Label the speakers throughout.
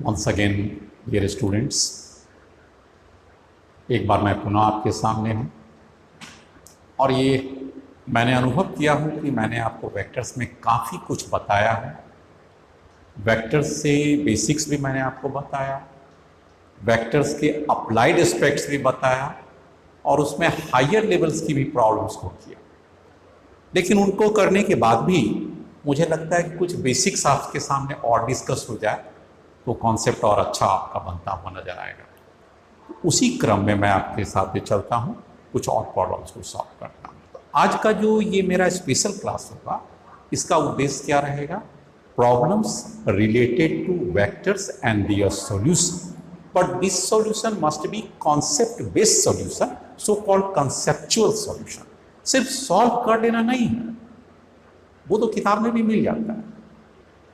Speaker 1: Once again dear students, एक बार मैं पुनः आपके सामने हूँ और ये मैंने अनुभव किया हूँ कि मैंने आपको वेक्टर्स में काफ़ी कुछ बताया है। वेक्टर्स से बेसिक्स भी मैंने आपको बताया, वेक्टर्स के अप्लाइड एस्पेक्ट्स भी बताया और उसमें हायर लेवल्स की भी प्रॉब्लम्स को किया। लेकिन उनको करने के बाद भी मुझे लगता है कि कुछ बेसिक्स आपके सामने और डिस्कस हो जाए तो कॉन्सेप्ट और अच्छा आपका बनता हुआ नजर आएगा। उसी क्रम में मैं आपके साथ भी चलता हूँ, कुछ और प्रॉब्लम्स को सॉल्व करता हूँ। तो आज का जो ये मेरा स्पेशल क्लास होगा, इसका उद्देश्य क्या रहेगा? Problems related to vectors and their solution, but this solution must be concept based solution, so called conceptual solution. सिर्फ सॉल्व कर लेना नहीं है, वो तो किताब में भी मिल जाता है।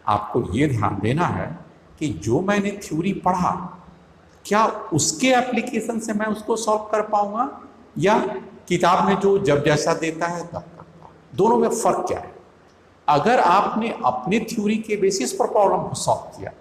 Speaker 1: आपको ये ध्यान देना है कि जो मैंने थ्योरी पढ़ा, क्या उसके एप्लीकेशन से मैं उसको सॉल्व कर पाऊंगा या किताब में जो जब जैसा देता है तब करता। दोनों में फर्क क्या है? अगर आपने अपने थ्योरी के बेसिस पर प्रॉब्लम को सॉल्व किया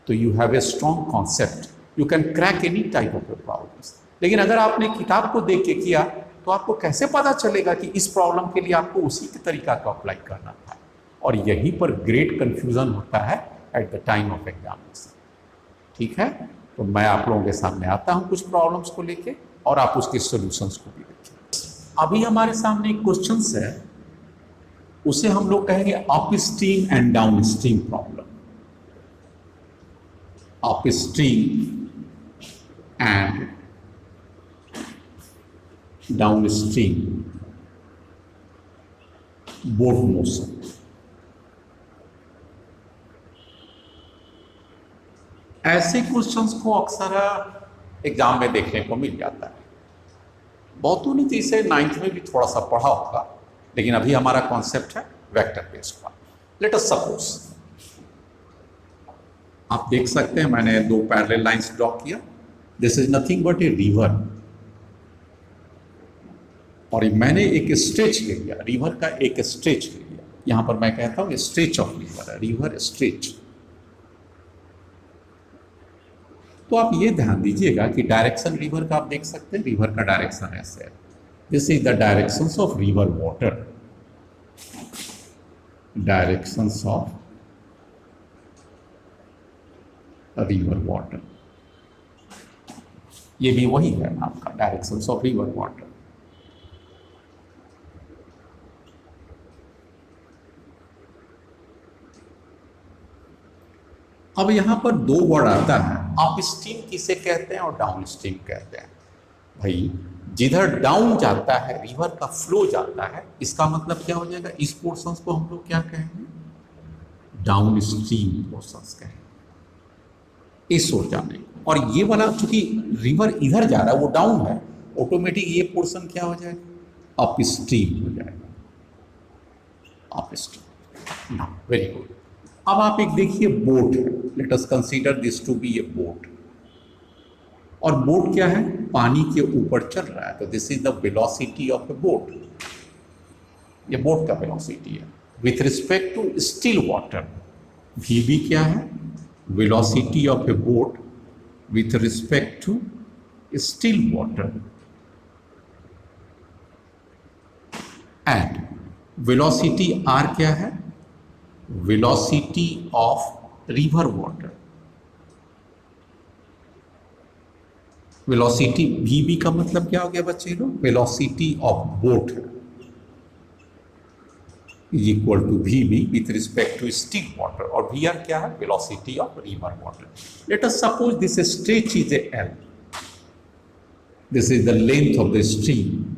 Speaker 1: तो you have a strong concept, you can crack any type of problems. लेकिन अगर आपने किताब को देख के किया तो आपको कैसे पता चलेगा कि इस प्रॉब्लम के लिए आपको उसी के तरीका को अप्लाई करना था? और यहीं पर ग्रेट कंफ्यूजन होता है at the time of examination. ठीक है, तो मैं आप लोगों के सामने आता हूं कुछ प्रॉब्लम्स को लेके और आप उसके सॉल्यूशंस को भी देखिए। अभी हमारे सामने एक क्वेश्चन है, उसे हम लोग कहेंगे up stream and down stream problem. Up stream and down stream boat motion. ऐसे क्वेश्चंस को अक्सर एग्जाम में देखने को मिल जाता है। बहुतों ने तो इसे 9th में भी थोड़ा सा पढ़ा होगा, लेकिन अभी हमारा कॉन्सेप्ट है वेक्टर बेस्ड का। लेट अस सपोज, आप देख सकते हैं मैंने दो पैरेलल लाइंस ड्रॉ किया। This is nothing but a river, और मैंने एक स्ट्रेच ले लिया, रिवर का एक स्ट्रेच ले लिया। यहां पर मैं कहता हूं stretch of river, river stretch. तो आप ये ध्यान दीजिएगा कि डायरेक्शन रिवर का आप देख सकते हैं, रिवर का डायरेक्शन ऐसे है। This is the directions of river water, directions of river water. ये भी वही है आपका डायरेक्शंस ऑफ रिवर वाटर। अब यहां पर दो वर्ड आता है, अप स्ट्रीम किसे कहते हैं और डाउन स्ट्रीम कहते हैं। भाई जिधर डाउन जाता है, रिवर का फ्लो जाता है, इसका मतलब क्या हो जाएगा? इस पोर्शंस को हम लोग क्या कहेंगे? डाउन स्ट्रीम पोर्शंस कहेंगे, इस ओर जाने। और ये वाला चूंकि रिवर इधर जा रहा है, वो डाउन है, ऑटोमेटिक ये पोर्शन क्या हो जाएगा? अप स्ट्रीम हो जाएगा, अप स्ट्रीम। Very good. अब आप एक देखिए बोट है, let us consider this to be a boat. और बोट क्या है? पानी के ऊपर चल रहा है, तो this is the velocity of a boat. ये बोट का वेलोसिटी है with respect to still water. V B है? Velocity of a boat with respect to still water. And velocity R क्या है? Velocity of river water. Velocity V B मतलब क्या हो गया बच्चे लोग? Velocity of boat is equal to VB with respect to still water. और V R क्या है? Velocity of river water. Let us suppose this stretch is a L, this is the length of the stream,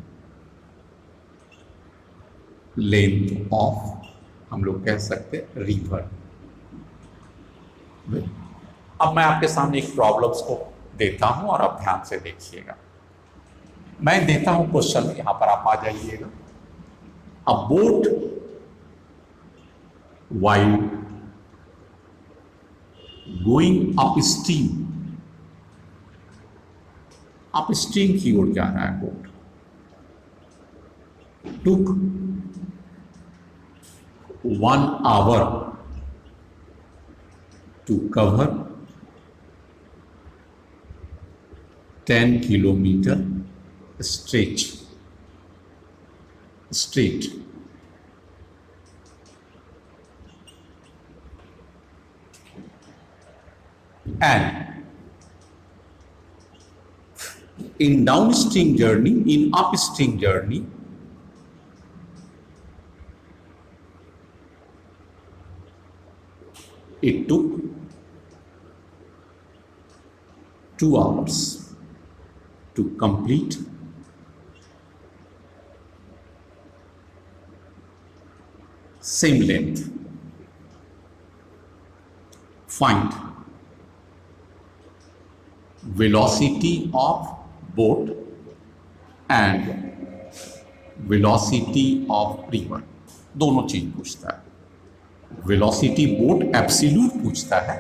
Speaker 1: length of हम लोग कह सकते हैं river. अब मैं आपके सामने एक प्रॉब्लम्स को देता हूं और आप ध्यान से देखिएगा। मैं देता हूं क्वेश्चन, यहां पर आप आ जाइएगा। अ boat while going up stream, up stream की ओर जा रहा है boat, took 1 hour to cover 10 kilometer straight and in upstream journey it took 2 hours to complete same length. Find velocity of boat and velocity of river. दोनों चीज पूछता है. Velocity boat absolute पूछता है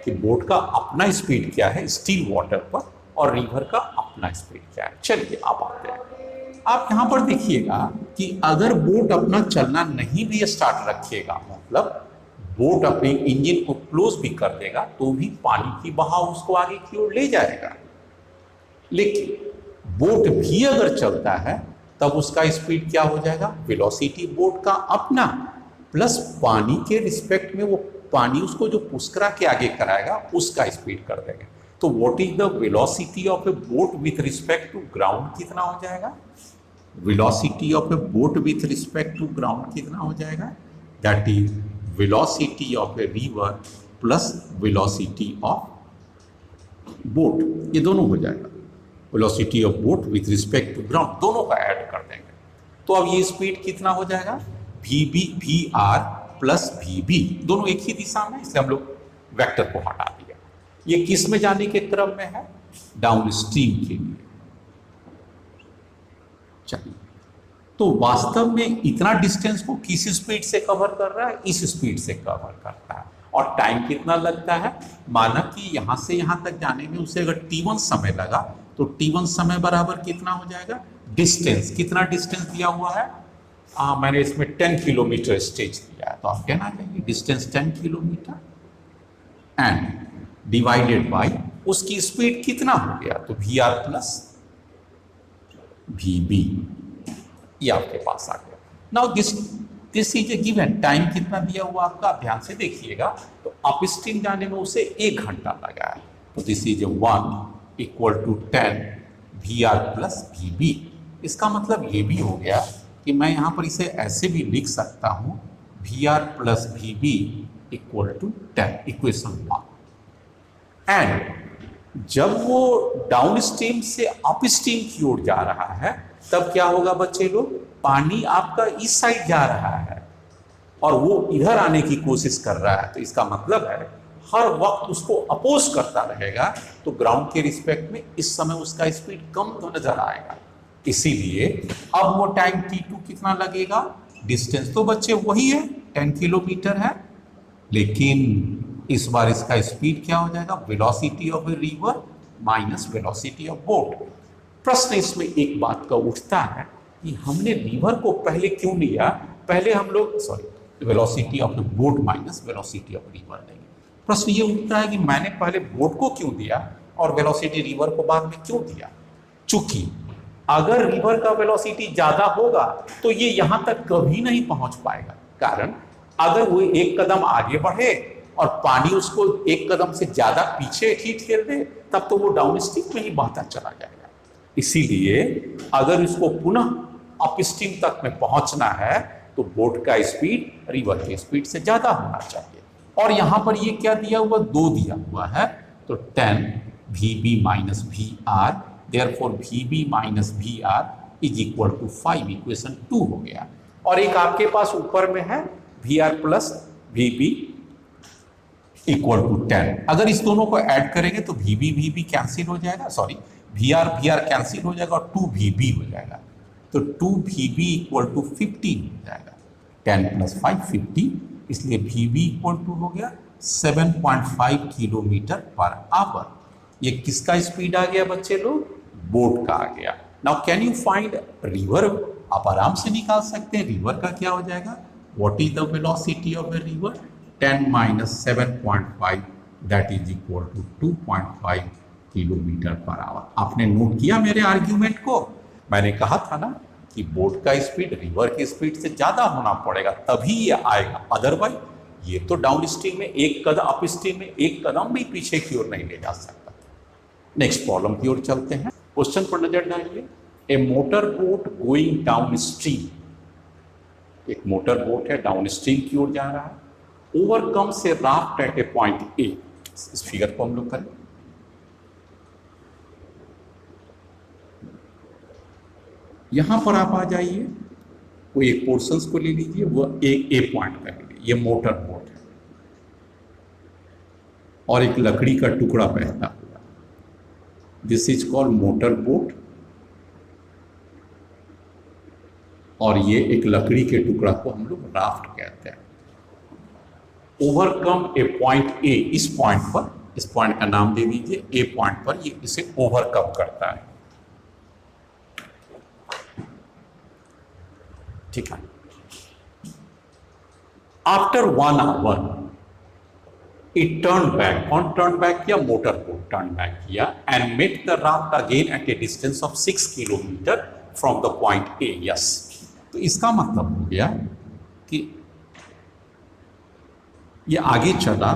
Speaker 1: कि बोट का अपना स्पीड क्या है स्टिल वाटर पर और रिवर का अपना स्पीड क्या है. चलिए आप आते हैं. आप यहां पर देखिएगा कि अगर बोट अपना चलना नहीं भी स्टार्ट रखिएगा, मतलब बोट अपने इंजन को क्लोज भी कर देगा तो भी पानी की बहाव उसको आगे की ओर ले जाएगा. लेकिन बोट भी अगर चलता है तब उसका स्पीड क्या हो जाएगा? वेलोसिटी बोट का अपना प्लस पानी के रिस्पेक्ट में वो पानी उसको जो पुश करा के आगे कराएगा उसका स्पीड कर देगा. तो what is the velocity of a boat with respect to ground कितना हो जाएगा? Velocity of a boat with respect to ground कितना हो जाएगा? That is velocity of a river plus velocity of boat. ये दोनों हो जाएगा. Velocity of boat with respect to ground दोनों का ऐड कर देंगे तो अब ये स्पीड कितना हो जाएगा? वी आर प्लस वी, दोनों एक ही दिशा में, इसलिए हम लोग वेक्टर को हटा दिया. ये किस में जाने के क्रम में है? डाउन स्ट्रीम के लिए. चलिए, तो वास्तव में इतना डिस्टेंस को किस स्पीड से कवर कर रहा है? इस स्पीड से कवर करता है. और टाइम कितना लगता है? माना कि यहां से यहां तक जाने में उसे अगर t1 समय लगा तो t1 समय बराबर कितना हो जाएगा? डिस्टेंस. कितना डिस्टेंस दिया हुआ है? मैंने इसमें 10 किलोमीटर स्टेज दिया है तो आप कहना चाहिए distance 10 kilometre and divided by उसकी स्पीड कितना हो गया? तो V R plus V B. ये आपके पास आ गया. Now this is a given. Time कितना दिया हुआ आपका? ध्यान से देखिएगा. तो अपस्ट्रीम जाने में उसे 1 घंटा लगा है. तो this is 1 equal to 10 V R plus V B. इसका मतलब ये भी हो गया कि मैं यहां पर इसे ऐसे भी लिख सकता हूं V R plus V B equal to 10, equation 1. And जब वो डाउन स्ट्रीम से अप स्ट्रीम की ओर जा रहा है तब क्या होगा बच्चे लोग? पानी आपका इस साइड जा रहा है और वो इधर आने की कोशिश कर रहा है. तो इसका मतलब है हर वक्त उसको अपोज करता रहेगा तो ग्राउंड के रिस्पेक्ट में इस समय उसका स्पीड कम तो नजर आएगा. इसीलिए अब वो टाइम t2 कितना लगेगा? डिस्टेंस तो बच्चे वही है 10 किलोमीटर है, लेकिन इस बार इसका स्पीड क्या हो जाएगा? Velocity of a river minus velocity of boat. प्रश्न इसमें एक बात का उठता है कि हमने रिवर को पहले क्यों लिया? पहले हम लोग velocity of the boat minus velocity of river लेंगे. प्रश्न ये उठता है कि मैंने पहले बोट को क्यों दिया और वेलोसिटी रिवर को बाद में क्यों दिया? चूंकि अगर रिवर का वेलोसिटी ज्यादा होगा तो ये यहां तक कभी नहीं पहुंच पाएगा. कारण अगर वो एक कदम आगे बढ़े और पानी उसको एक कदम से ज्यादा पीछे खींच कर दे तब तो वो डाउन स्ट्रीम में ही बहता चला जाएगा. इसीलिए अगर इसको पुनः अप स्ट्रीम तक में पहुंचना है तो बोट का स्पीड रिवर के स्पीड से ज्यादा होना चाहिए. और यहां पर ये क्या दिया हुआ? 2 दिया हुआ है. तो 10 V B minus V R, therefore V B minus V R is equal to 5, equation 2 हो गया. और एक आपके पास ऊपर में है V R plus V B equal to 10. अगर इस दोनों को ऐड करेंगे तो वी बी कैंसिल हो जाएगा, सॉरी वी आर कैंसिल हो जाएगा और 2 वी बी हो जाएगा. तो 2 वी बी इक्वल टू 15 हो जाएगा. 10 प्लस 5 50, इसलिए वी बी इक्वल टू हो गया 7.5 किलोमीटर पर आवर. ये किसका स्पीड आ गया बच्चे लोग? बोट का आ गया. Now can you find river? आप आराम से निकाल सकते हैं. रिवर का क्या हो जाएगा? What is the velocity of a river? 10 minus 7.5 that is equal to 2.5 kilometre पर आवर। आपने नोट किया मेरे आर्ग्यूमेंट को? मैंने कहा था ना कि बोट का स्पीड रिवर की स्पीड से ज्यादा होना पड़ेगा तभी ये आएगा, अदरवाइज ये तो डाउन स्ट्रीम में एक कदम, अप स्ट्रीम में एक कदम भी पीछे की ओर नहीं ले जा सकता। नेक्स्ट प्रॉब्लम की ओर चलते हैं, क्वेश्चन पर नजर डालिए। A motor boat going down stream, एक मोटर बोट है डाउन स्ट्रीम की ओर जा रहा है, overcomes a raft at a point A. इस फिगर को हम लोग करें, यहां पर आप आ जाइए, कोई एक पोर्शंस को ले लीजिए, वो ए पॉइंट का ले लीजिए। ये मोटर बोट है और एक लकड़ी का टुकड़ा बहता हुआ, this is called motor boat. और ये एक लकड़ी के टुकड़ा को हम लोग राफ्ट कहते हैं। ओवरकम ए पॉइंट ए, इस पॉइंट पर, इस पॉइंट का नाम दे दीजिए ए पॉइंट पर, ये इसे ओवरकम करता है, ठीक है। After 1 hour it turn back, कौन टर्न बैक किया? मोटर बोट टर्न बैक किया, and met the raft again at a distance of 6 kilometre from the point A. Yes, तो इसका मतलब हो गया कि ये आगे चला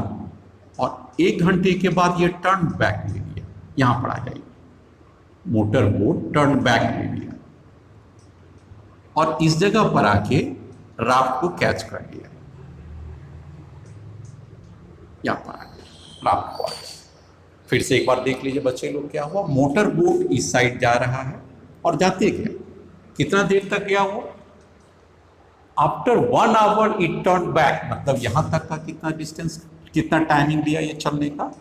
Speaker 1: और 1 घंटे के बाद ये टर्न बैक ले लिया। यहां पर आ जाइए, मोटर बोट टर्न बैक ले लिया और इस जगह पर आके राफ्ट को कैच कर लिया। यहां पर आके राफ्ट को आ गया। फिर से एक बार देख लीजिए बच्चे लोग, क्या हुआ? मोटर बोट इस साइड जा रहा है और जाते गया, कितना देर तक गया वो? After 1 hour it turn back, मतलब यहां तक का कितना डिस्टेंस, कितना टाइमिंग लिया ये चलने का?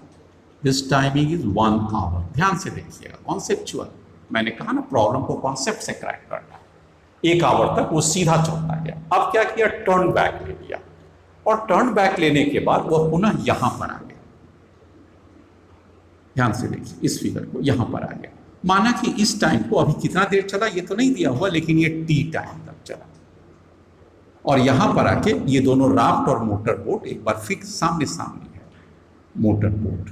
Speaker 1: This timing is 1 hour. ध्यान से देखिएगा, कॉन्सेप्चुअल, मैंने कहा ना प्रॉब्लम को कॉन्सेप्ट से क्रैक करना है। 1 आवर तक वो सीधा चलता गया। अब क्या किया? टर्न बैक ले लिया, और टर्न बैक लेने के बाद वह पुनः यहां पर आ गया। ध्यान से देखिए इस फिगर को, यहां पर आ गया। माना कि इस टाइम को अभी कितना देर चला ये तो नहीं दिया हुआ, लेकिन ये टी टाइम तक चला, और यहां पर आके ये दोनों राफ्ट और मोटर बोट एक बार फिक्स सामने सामने है, मोटर बोट।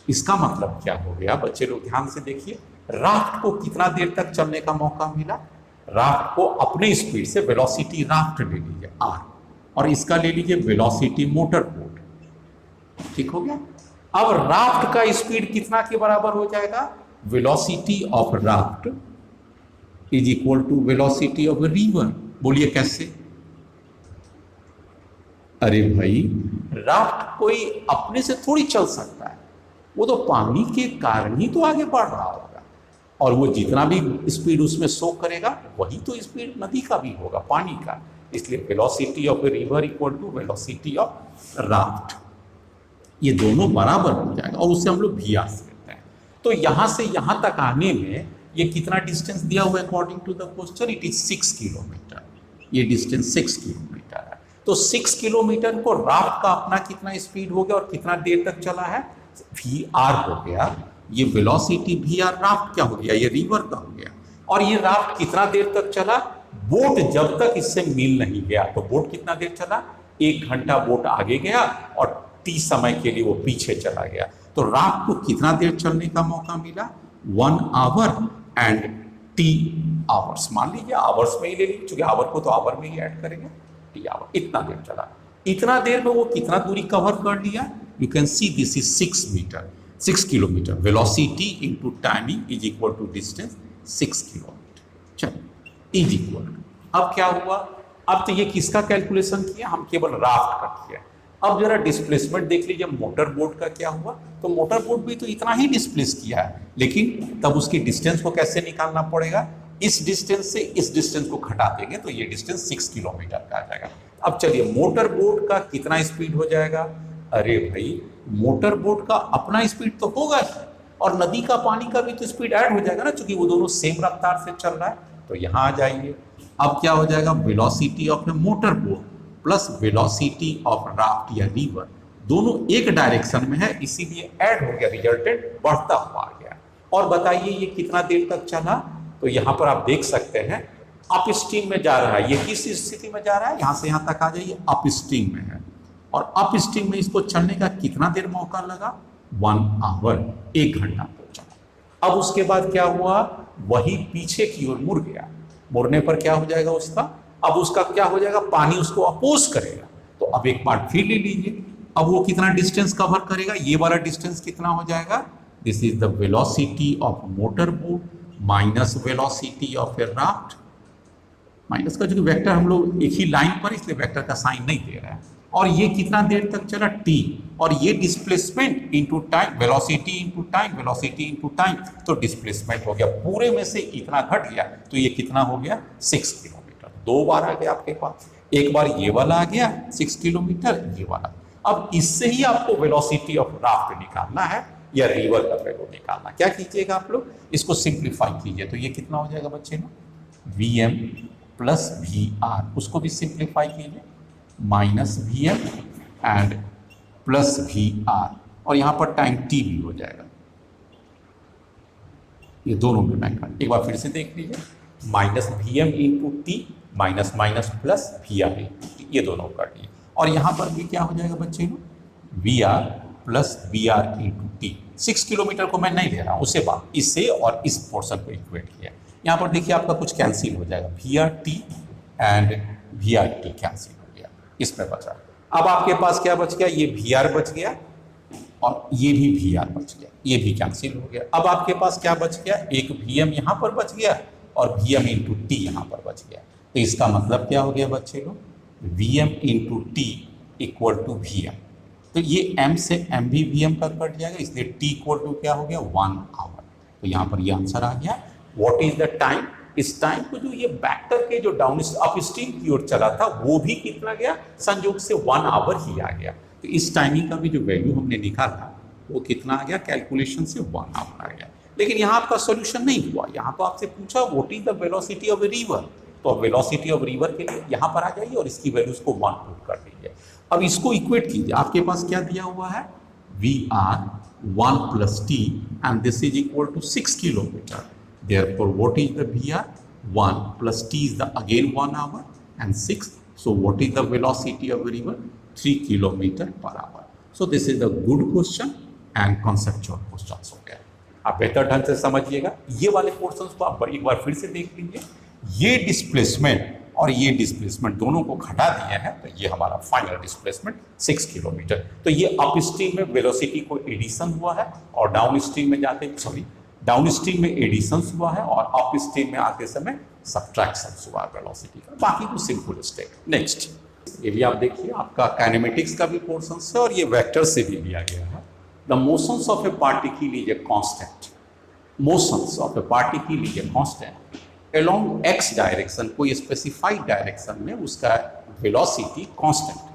Speaker 1: इसका मतलब क्या हो गया बच्चे लोग? ध्यान से देखिए, राफ्ट को कितना देर तक चलने का मौका मिला? राफ्ट को अपने स्पीड से, वेलोसिटी राफ्ट ले लीजिए आर, और इसका ले लीजिए वेलोसिटी मोटर बोट, ठीक हो गया। अब राफ्ट का स्पीड कितना के बराबर हो जाएगा? Velocity of raft is equal to velocity of river. बोलिए कैसे? अरे भाई, राफ्ट कोई अपने से थोड़ी चल सकता है, वो तो पानी के कारण ही तो आगे बढ़ रहा होगा, और वो जितना भी स्पीड उसमें शो करेगा वही तो स्पीड नदी का भी होगा, पानी का। इसलिए velocity of a river equal to velocity of raft, ये दोनों बराबर हो जाएगा, और उससे हम लोग भी आ सकते हैं। तो यहां से यहां तक आने में ये कितना डिस्टेंस दिया हुआ है according to the question? It is 6 kilometre. ये डिस्टेंस 6 किलोमीटर है। तो 6 किलोमीटर को राफ्ट का अपना कितना स्पीड हो गया और कितना देर तक चला है? वी आर हो गया। ये वेलोसिटी वी आर राफ्ट क्या हो गया? ये रिवर का हो गया। और ये राफ्ट कितना देर तक चला? बोट जब तक इससे मिल नहीं गया। तो बोट कितना देर चला? 1 घंटा बोट आगे गया और टी समय के लिए वो पीछे चला गया। तो राफ्ट को कितना देर चलने का मौका मिला? 1 आवर एंड टी आवर्स। मान लीजिए आवर्स में ही ले लीजिए, क्योंकि आवर को तो आवर में ही ऐड करेंगे। टी आवर, इतना देर चला। इतना देर में वो कितना दूरी कवर कर लिया? You can see this is 6 kilometre. Velocity into timing is equal to distance 6 kilometre. चलो इज इक्वल टू, अब क्या हुआ? अब तो ये किसका कैलकुलेशन किया? हम केवल राफ्ट का किया। अब जरा डिस्प्लेसमेंट देख लीजिए मोटर बोट का क्या हुआ। तो मोटर बोट भी तो इतना ही डिस्प्लेस किया है, लेकिन तब उसकी डिस्टेंस को कैसे निकालना पड़ेगा? इस डिस्टेंस से इस डिस्टेंस को घटा देंगे तो ये डिस्टेंस 6 किलोमीटर का आ जाएगा। अब चलिए मोटर बोट का कितना स्पीड हो जाएगा? अरे भाई, मोटर बोट का अपना स्पीड तो होगा ही, और नदी का पानी का भी तो स्पीड ऐड हो जाएगा ना, क्योंकि वो दोनों सेम रफ्तार से चल रहा है। तो यहां आ जाइए, अब क्या हो जाएगा? Velocity of A motor boat plus velocity of raft या रिवर, दोनों एक डायरेक्शन में है, इसीलिए ऐड हो गया, रिजल्टेंट बढ़ता हुआ आ गया। और बताइए ये कितना देर तक चला? तो यहां पर आप देख सकते हैं अप स्ट्रीम में जा रहा है। ये किस स्थिति में जा रहा है? यहां से यहां तक आ जाइए, अप स्ट्रीम में है। और अप स्ट्रीम में इसको चलने का कितना देर मौका लगा? 1 आवर, 1 घंटा। अब उसके बाद क्या हुआ, वही पीछे की ओर मुड़ गया, मुड़ने पर क्या हो जाएगा उसका, अब उसका क्या हो जाएगा, पानी उसको अपोज करेगा। तो अब एक बार फिर ले लीजिए, अब वो कितना डिस्टेंस कवर करेगा, ये वाला डिस्टेंस कितना हो जाएगा, this is the velocity of motor boat minus velocity of A raft. Minus का जो वेक्टर हम लोग एक ही लाइन पर, इसलिए वेक्टर का साइन नहीं दे रहा है। और ये कितना देर तक चला, टी, और ये displacement into time, velocity into time, velocity into time, तो डिस्प्लेसमेंट हो गया, पूरे में से इतना घट गया, तो ये कितना हो गया 6 किलोमीटर। दो बार आ गया आपके पास, एक बार ये वाला आ गया 6 किलोमीटर, ये वाला। अब इससे ही आपको वेलोसिटी ऑफ राफ्ट निकालना है या रिवर का वैल्यू निकालना। क्या कीजिएगा आप लोग, इसको सिंप्लीफाई कीजिए, तो ये कितना हो जाएगा बच्चे ना, Vm प्लस VR, उसको भी सिंप्लीफाई कीजिए, minus Vm and plus VR, और यहां पर टाइम t भी हो जाएगा। ये दोनों में मैं एक बार फिर से देख लीजिए, minus Vm into T minus minus plus VR into T, ये दोनों कर लिए। और यहां पर भी क्या हो जाएगा बच्चे लोग, VR plus VR into T. 6 kilometre को मैं नहीं ले रहा हूं, उससे बाद इससे और इस पोर्शन को इक्वेट किया। यहाँ पर देखिए आपका कुछ कैंसिल हो जाएगा, VRT एंड VRT कैंसिल हो गया, इसमें बचा। अब आपके पास क्या बच गया, ये VR बच गया और ये भी VR बच गया, ये भी कैंसिल हो गया। अब आपके पास क्या बच गया, एक Vm यहाँ पर बच गया और Vm इंटू टी यहाँ पर बच गया। तो इसका मतलब क्या हो गया बच्चे लोग, Vm into T equal to Vm। तो ये m से m भी Vm का कट जाएगा, इसलिए t इक्वल टू क्या हो गया 1 आवर। तो यहाँ पर ये आंसर आ गया। व्हाट इज द टाइम, इस टाइम को जो ये बैक्टर के जो डाउन अप स्ट्रीम की ओर चला था वो भी कितना गया, संयोग से 1 आवर ही आ गया। तो इस टाइमिंग का भी जो वैल्यू हमने निकाला वो कितना आ गया, कैलकुलेशन से 1 आवर आ गया। लेकिन यहाँ आपका सोल्यूशन नहीं हुआ, यहाँ तो आपसे पूछा what is the velocity of a river, तो वेलोसिटी ऑफ रिवर के लिए यहाँ पर आ जाइए और इसकी वैल्यूज को 1 पुट कर दीजिए। अब इसको इक्वेट कीजिए, आपके पास क्या दिया हुआ है, VR 1 plus T and this is equal to 6 kilometre. Therefore, what is the VR? 1 plus t is the again 1 hour and 6. So, what is the velocity of the river? 3 kilometer per hour. So, this is the good question and conceptual questions हो गया। आप बेहतर ढंग से समझिएगा, ये वाले portions को आप एक बार फिर से देख लीजिए। ये डिस्प्लेसमेंट और ये डिस्प्लेसमेंट दोनों को घटा दिया है, तो ये हमारा फाइनल डिस्प्लेसमेंट 6 किलोमीटर। तो ये अप स्ट्रीम में वेलोसिटी को एडिशन हुआ है और डाउन स्ट्रीम में जाते, सॉरी डाउन स्ट्रीम में एडिशन हुआ है और अप स्ट्रीम में आते समय सब्ट्रैक्शन हुआ वेलोसिटी का। बाकी तो सिंपल स्टेप। नेक्स्ट, ये भी आप देखिए, आपका काइनेमेटिक्स का भी पोर्शन है और ये वेक्टर से भी लिया गया है। The motions of a particle is a constant, motions of a particle is a constant along X direction, कोई स्पेसिफाइड डायरेक्शन में उसका वेलोसिटी कांस्टेंट है।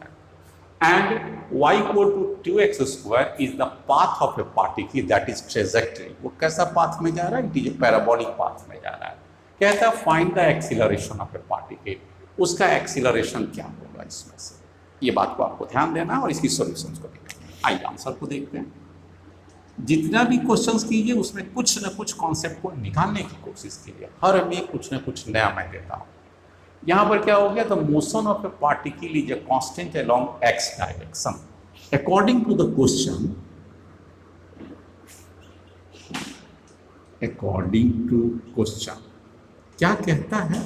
Speaker 1: And y equal to 2x square is the path of a particle, that is trajectory। वो कैसा path में जा रहा है, इट इज पैराबोलिक पाथ में जा रहा है। कहता है find the acceleration of a particle, उसका एक्सीलरेशन क्या होगा इसमें से, ये बात को आपको ध्यान देना है और इसकी सॉल्यूशंस को देखना। आइए आंसर को देखते हैं। जितना भी क्वेश्चंस कीजिए उसमें कुछ न कुछ कॉन्सेप्ट को निकालने की कोशिश कीजिए, हर में कुछ न कुछ नया मैं देता हूँ। यहाँ पर क्या हो गया, the motion of a particle is a constant along X direction according to the question, according to question क्या कहता है,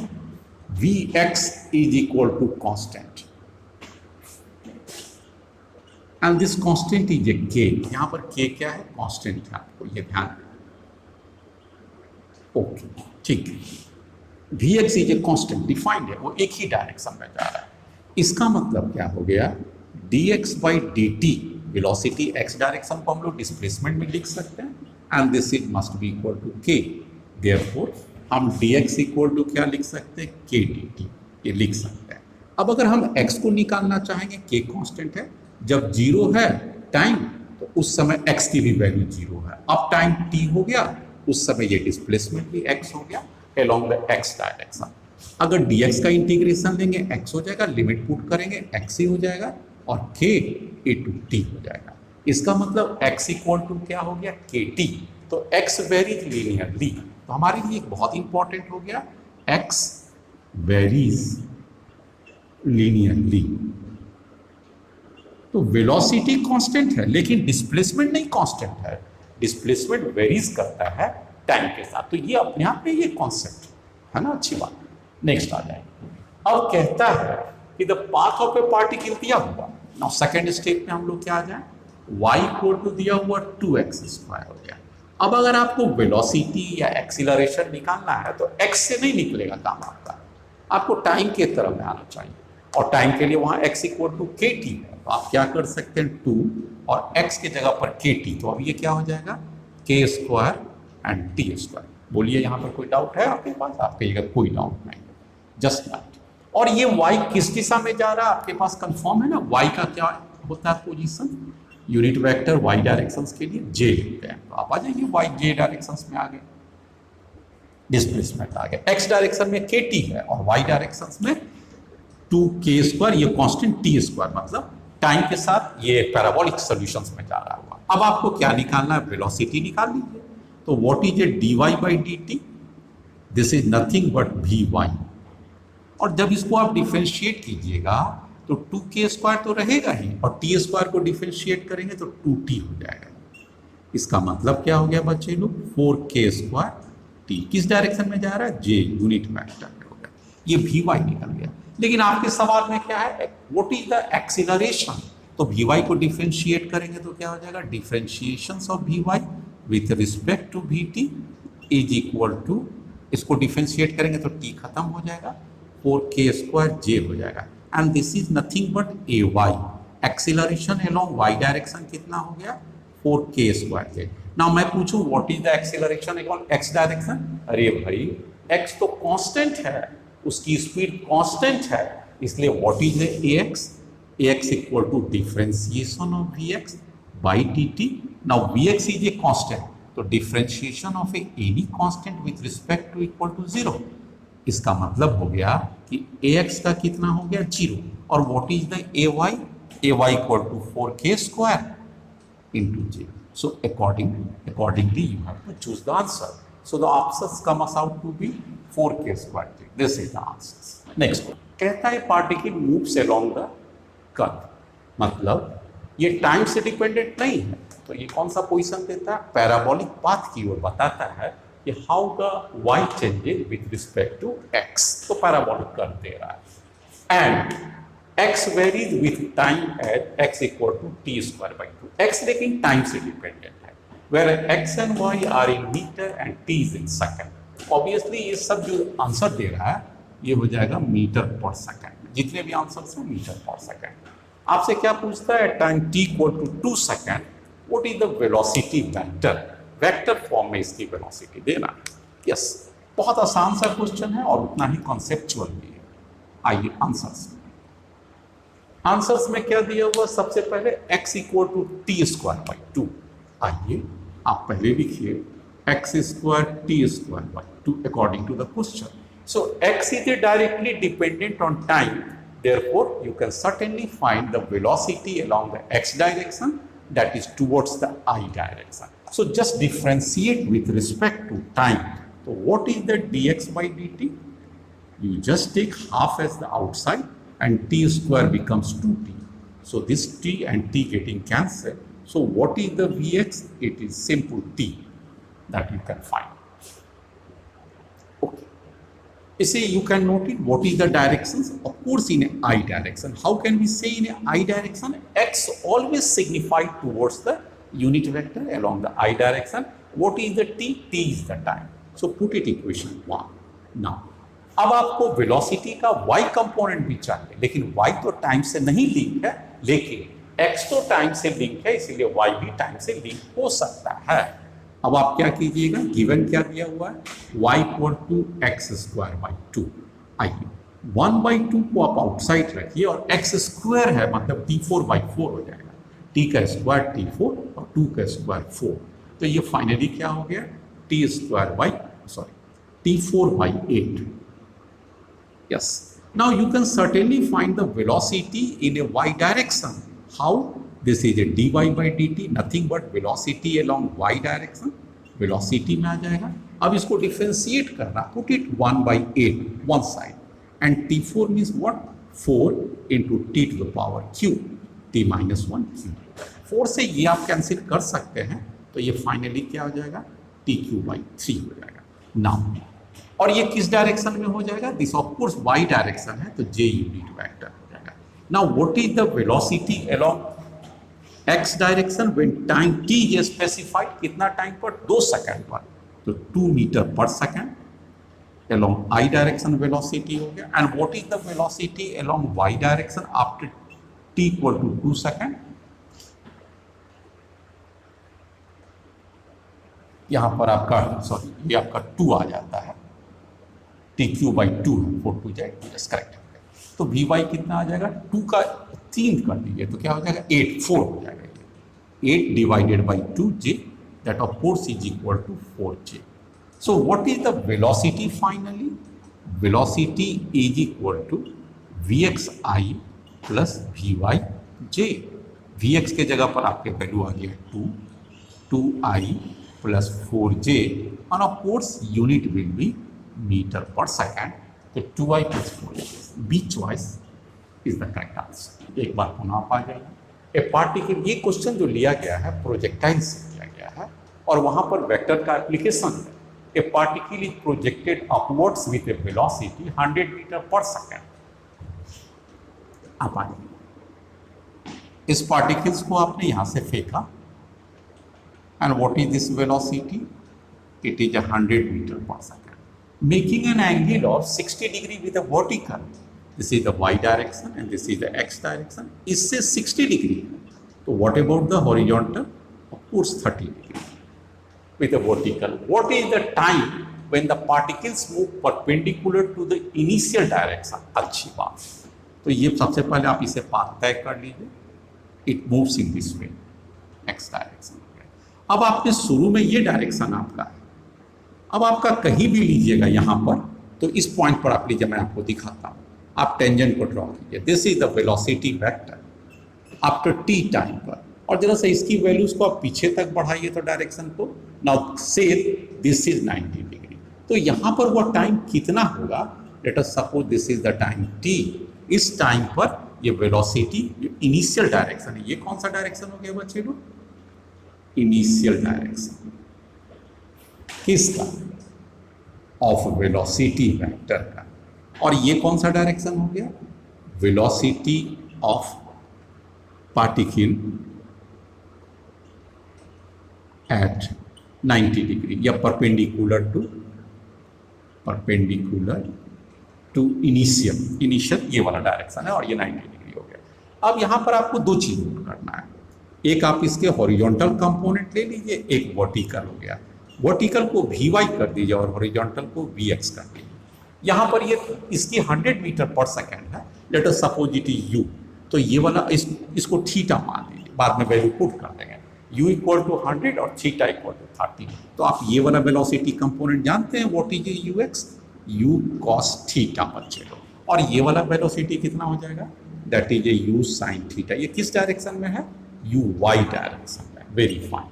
Speaker 1: Vx is equal to constant and this constant is a k। यहाँ पर k क्या है, कांस्टेंट है, आपको ये ध्यान देना। ओके ठीक है, Vx is a constant defined है, वो एक ही डायरेक्शन में जा रहा है। इसका मतलब क्या हो गया, dx by dt, velocity x direction को हम लोग डिस्प्लेसमेंट में लिख सकते हैं and this is must be equal to k। Therefore हम dx इक्वल टू क्या लिख सकते हैं, k dt, ये लिख सकते हैं। अब अगर हम x को निकालना चाहेंगे, k कांस्टेंट है, जब 0 है टाइम तो उस समय x की भी वैल्यू 0 है। अब टाइम t हो गया, उस समय ये डिस्प्लेसमेंट भी x हो गया along the x डायरेक्शन। अगर dx का इंटीग्रेशन लेंगे x हो जाएगा, लिमिट पुट करेंगे x ही हो जाएगा और k into t हो जाएगा। इसका मतलब x इक्वल टू क्या हो गया, kt। तो x वेरीज लीनियरली, तो हमारे लिए बहुत इंपॉर्टेंट हो गया, x वेरीज लीनियरली। तो वेलोसिटी कांस्टेंट है लेकिन डिस्प्लेसमेंट नहीं कांस्टेंट है, डिस्प्लेसमेंट वेरीज करता है टाइम के साथ। तो ये अपने आप में ये कॉन्सेप्ट है ना, अच्छी बात। नेक्स्ट आ जाए, अब कहता है कि the path of a particle दिया हुआ। नाउ सेकेंड स्टेप में हम लोग क्या आ जाए, y इक्वल टू दिया हुआ 2x² हो गया। अब अगर आपको वेलोसिटी या एक्सीलरेशन निकालना है तो x से नहीं निकलेगा काम आपको टाइम के तरफ में आना चाहिए, और टाइम के लिए वहां x इक्वल टू kt है। तो आप क्या कर सकते हैं, 2 और x की जगह पर kt, तो अब ये क्या हो जाएगा, k² एंड t²। बोलिए यहाँ पर कोई डाउट है आपके पास? आप कहिएगा कोई डाउट नहीं, जस्ट दैट। और ये y किस दिशा में जा रहा है आपके पास कंफर्म है ना, y का क्या होता है position, unit vector y directions के लिए j लिखते हैं। तो आप आ जाइए y j डायरेक्शंस में आ गए, डिस्प्लेसमेंट आ गया, x डायरेक्शन में kt है और y डायरेक्शंस में 2k², ये कांस्टेंट t², मतलब टाइम के साथ ये पैराबोलिक सॉल्यूशंस में जा रहा हुआ। अब आपको क्या निकालना है, वेलोसिटी निकाल लीजिए। तो what is A dy/dt, this is nothing but vy, और जब इसको आप डिफरेंशिएट कीजिएगा तो 2k² तो रहेगा ही, और t² को डिफरेंशिएट करेंगे तो 2t हो जाएगा। इसका मतलब क्या हो गया बच्चे लोग, 4k² t किस डायरेक्शन में जा रहा है, j यूनिट वेक्टर हो गया, ये vy निकल गया। लेकिन आपके सवाल में क्या है, व्हाट इज द एक्सीलरेशन, तो vy को डिफरेंशिएट करेंगे तो क्या हो जाएगा, differentiations of vy with respect to vt is equal to, इसको डिफरेंशिएट करेंगे तो t खत्म हो जाएगा, 4k² j हो जाएगा, and this is nothing but ay, acceleration along y direction कितना हो गया, 4k² j। नाउ मैं पूछूं what is the acceleration along x direction, अरे भाई x तो कांस्टेंट है, उसकी स्पीड कांस्टेंट है, इसलिए what is ax equal to differentiation of vx by dt। Now vx is a constant, तो differentiation of any constant with respect to equal to 0, इसका मतलब हो गया कि ax का कितना हो गया 0, और what is the ay equal to 4k² into j। So accordingly you have to choose the answer. So the options comes out to be 4k² j. This is the answers. Next one. कहता है particle moves along the curve, मतलब ये time से dependent नहीं है, तो ये कौन सा पोजीशन देता है, पैराबोलिक पाथ की ओर बताता है कि how the y changes with respect to x, तो पैराबोलिक कर्व दे रहा है, and x varies with time at x equal to t²/2। x लेकिन टाइम से डिपेंडेंट है, where x and y are in metre and t is in second. Obviously ये सब जो आंसर दे रहा है ये हो जाएगा मीटर पर सेकंड, जितने भी आंसर्स हैं मीटर पर सेकंड। आपसे क्या पूछता है, time t equal to 2 second, what is the velocity vector, vector form में इसकी वेलोसिटी देना है। यस, बहुत आसान सा क्वेश्चन है और उतना ही कॉन्सेप्चुअल भी है। आइए आंसर्स में क्या दिया हुआ, सबसे पहले x इक्वल टू t²/2। आइए आप पहले लिखिए x² t²/2 according to the question. So x is directly dependent on time, therefore you can certainly find the velocity along the x direction, that is towards the I direction. So just differentiate with respect to time. So what is the dx/dt? You just take half as the outside and t² becomes 2t. So this t and t getting cancelled. So what is the vx? It is simple t that you can find. Okay. You see, you can note it. What is the directions? Of course, in a I direction. How can we say in a I direction? X always signified towards the unit vector along the I direction. What is the t? T is the time. So put it equation 1. Now, अब आपको velocity का y component भी चाहिए, लेकिन y तो time से नहीं link है, लेकिन x तो टाइम से लिंक है, इसलिए y भी टाइम से लिंक हो सकता है। अब आप क्या कीजिएगा, गिवन क्या दिया हुआ है, y इक्वल टू x²/2। आइए 1/2 को आप आउटसाइड रखिए और x² है, मतलब t4/4 हो जाएगा, t का स्क्वायर t4 और 2 का स्क्वायर 4, तो ये फाइनली क्या हो गया, t4/8। Yes. Now you can certainly find the velocity in a y direction. How? This is a dy/dt, nothing but velocity along y direction. Velocity में आ जाएगा। अब इसको डिफरेंशिएट करना, put it 1/8 one side, and t4 means what? 4 into t to the power q, t minus 1 q। 4 से ये आप cancel कर सकते हैं, तो ये फाइनली क्या हो जाएगा, TQ/3 हो जाएगा नाउ। और ये किस डायरेक्शन में हो जाएगा? This of course y direction है, तो j यूनिट वेक्टर हो जाएगा। Now what is the velocity along x direction when time t is specified? कितना टाइम पर? 2 सेकंड पर, तो 2 मीटर पर second along I direction velocity हो गया। and what is the velocity along y direction after t equal to 2 second? यहां पर आपका सॉरी ये आपका 2 आ जाता है, TQ/2 4 2 जाएगा, करेक्ट है। तो Vy कितना आ जाएगा? 2 का 3 कर दीजिए तो क्या हो जाएगा? 8 4 हो जाएगा। 8 divided by 2j, that of course is equal to 4j. So what is the velocity finally? Velocity is equal to Vxi plus Vyj. Vx के जगह पर आपके वैल्यू आ गया 2, 2i plus 4j, and of course unit will be meter per second. तो 2i plus 4j. B choice is the correct answer. एक बार पुनः आप आ जाइए। ए पार्टिकल, ये क्वेश्चन जो लिया गया है प्रोजेक्टाइल से लिया गया है और वहां पर वेक्टर का एप्लीकेशन है। A particle is projected upwards with a velocity 100 meter per second. आप आइए, इस पार्टिकल्स को आपने यहां से फेंका, and what is this velocity? It is 100 meter per second, making an angle of 60 degree with a vertical. This is the y direction and this is the x direction. इससे 60 degree है, तो what about the horizontal? Of course 30 degree. With a vertical. What is the time when the particles move perpendicular to the initial direction? अच्छी बात। तो ये सबसे पहले आप इसे पाथ तय कर लीजिए। It moves in this way, x direction. अब आपने शुरू में ये डायरेक्शन आपका है, अब आपका कहीं भी लीजिएगा यहाँ पर, तो इस पॉइंट पर आप लीजिए, मैं आपको दिखाता हूँ। आप टेंजेंट को ड्रॉ कीजिए। This is the velocity vector after t time पर, और जरा सा इसकी वैल्यूज को आप पीछे तक बढ़ाइए तो डायरेक्शन को। नाउ से दिस इज 90 डिग्री, तो यहां पर वो टाइम कितना होगा? Late us suppose this is the time t। इस टाइम पर ये वेलोसिटी इनिशियल डायरेक्शन है, ये कौन सा डायरेक्शन हो गया बच्चे लोग? इनिशियल डायरेक्शन किसका? ऑफ वेलोसिटी वेक्टर का। और ये कौन सा डायरेक्शन हो गया? Velocity of particle at 90 degree या परपेंडिकुलर टू इनिशियल ये वाला डायरेक्शन है, और ये 90 डिग्री हो गया। अब यहाँ पर आपको दो चीज नोट करना है। एक आप इसके हॉरिजॉन्टल कंपोनेंट ले लीजिए, एक वर्टिकल हो गया। वर्टिकल को Vy कर दीजिए और हॉरिजॉन्टल को Vx कर दीजिए। यहाँ पर ये इसकी 100 मीटर पर सेकेंड है, let us suppose it is u, तो ये वाला इसको थीटा मान लीजिए, बाद में वैल्यू पुट कर देंगे। u इक्वल टू 100 और थीटा इक्वल टू 30। तो आप ये वाला वेलोसिटी कंपोनेंट जानते हैं, what is ux? u cos theta बच्चे लोग। और ये वाला वेलोसिटी कितना हो जाएगा? That is u sin theta. ये किस डायरेक्शन में है? uy डायरेक्शन में। Very fine.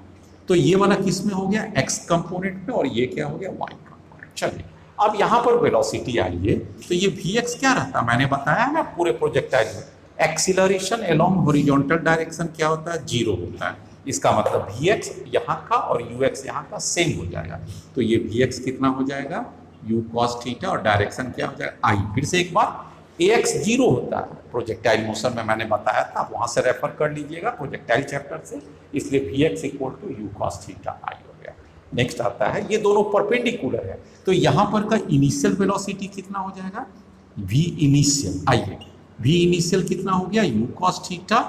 Speaker 1: तो ये वाला किस में हो गया? x कंपोनेंट में, और ये क्या हो गया? y component. चलिए अब यहाँ पर वेलोसिटी आइए, तो ये vx क्या रहता है? मैंने बताया ना पूरे प्रोजेक्टाइल में एक्सीलरेशन अलोंग हॉरिजॉन्टल डायरेक्शन क्या होता है? 0 होता है। इसका मतलब Vx यहाँ का और Ux यहाँ का सेम हो जाएगा। तो ये Vx कितना हो जाएगा? u cos थीटा, और डायरेक्शन क्या हो जाएगा? I। फिर से एक बार, Ax 0 होता है प्रोजेक्टाइल मोशन में, मैंने बताया था, वहां से रेफर कर लीजिएगा प्रोजेक्टाइल चैप्टर से। इसलिए Vx equal to u cos theta I हो गया। नेक्स्ट आता है, ये दोनों परपेंडिकुलर है, तो यहाँ पर का इनिशियल वेलोसिटी कितना हो जाएगा? V initial. आइए, V इनिशियल कितना हो गया? u cos थीटा,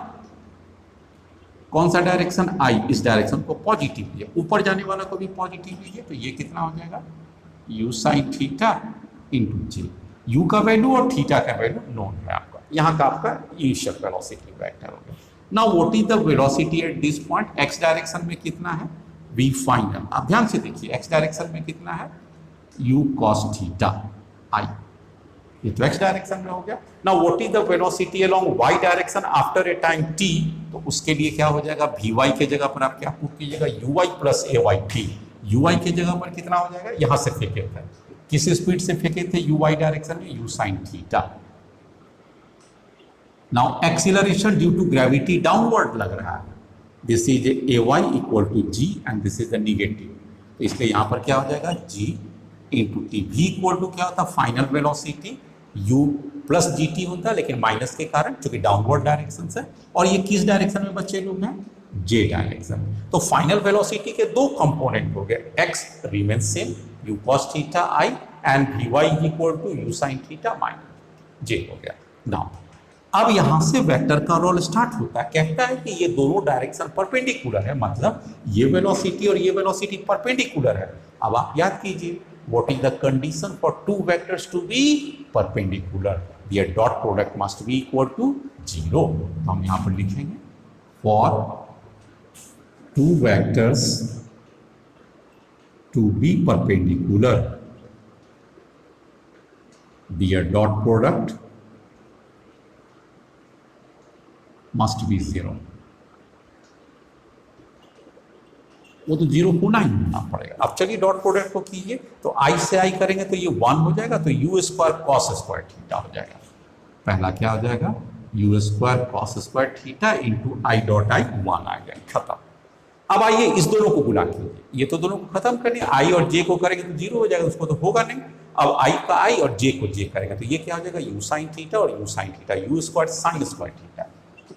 Speaker 1: कौन सा डायरेक्शन? I। इस डायरेक्शन को पॉजिटिव लीजिए, ऊपर जाने वाला को भी पॉजिटिव लीजिए, तो ये कितना हो जाएगा? u sin theta into j। u का वैल्यू और थीटा का वैल्यू नोन है आपका। यहाँ का आपका इनिशियल वेलोसिटी वेक्टर हो गया। Now what is the velocity at this point? x direction में कितना है? v final. आप ध्यान से देखिए, x डायरेक्शन में कितना है? u cos theta I। ये तो x डायरेक्शन में हो गया। Now what is the velocity along y direction after a time t? तो उसके लिए क्या हो जाएगा? Vy के जगह पर आप क्या पुट कीजिएगा? uy plus ayt। uy के जगह पर कितना हो जाएगा? यहां से फेंके थे, किस स्पीड से फेंके थे? uy डायरेक्शन में, u sin theta. Now acceleration due to gravity downward लग रहा है। This is ay equal to g and this is the negative. तो इसलिए यहाँ पर क्या हो जाएगा g into T. v equal to क्या होता है final velocity, u plus G T होता है लेकिन माइनस के कारण, क्योंकि डाउनवर्ड डायरेक्शन से, और ये किस डायरेक्शन में बच्चे लोग हैं, जे डायरेक्शन। तो फाइनल वेलोसिटी के दो कंपोनेंट हो गए, x remain same u cos theta i and vy equal to u sin theta minus J हो गया। नाउ अब यहां से वेक्टर का रोल स्टार्ट होता है, कहता है कि ये दोनों डायरेक्शन परपेंडिकुलर है, मतलब ये वेलोसिटी और ये वेलोसिटी परपेंडिकुलर है। अब आप याद कीजिए, what is the condition for two vectors to be perpendicular, their dot product must be equal to 0। तो हम यहां पर लिखेंगे for two vectors to be perpendicular their dot product must be 0। वो तो 0 होना ही होना पड़ेगा। अब चलिए डॉट प्रोडक्ट को कीजिए, तो i से i करेंगे तो ये 1 हो जाएगा, तो u square cos square theta हो जाएगा। पहला क्या हो जाएगा, u square cos square theta into I dot I 1 आ गया, खत्म। अब आइए इस दोनों को गुणा कीजिए, ये तो दोनों को खत्म करनी है, i और j को करेंगे तो 0 हो जाएगा, उसको तो होगा नहीं। अब i का i और j को j करेंगे तो ये क्या हो जाएगा, u साइन थीटा और u sine theta, u square sine square theta.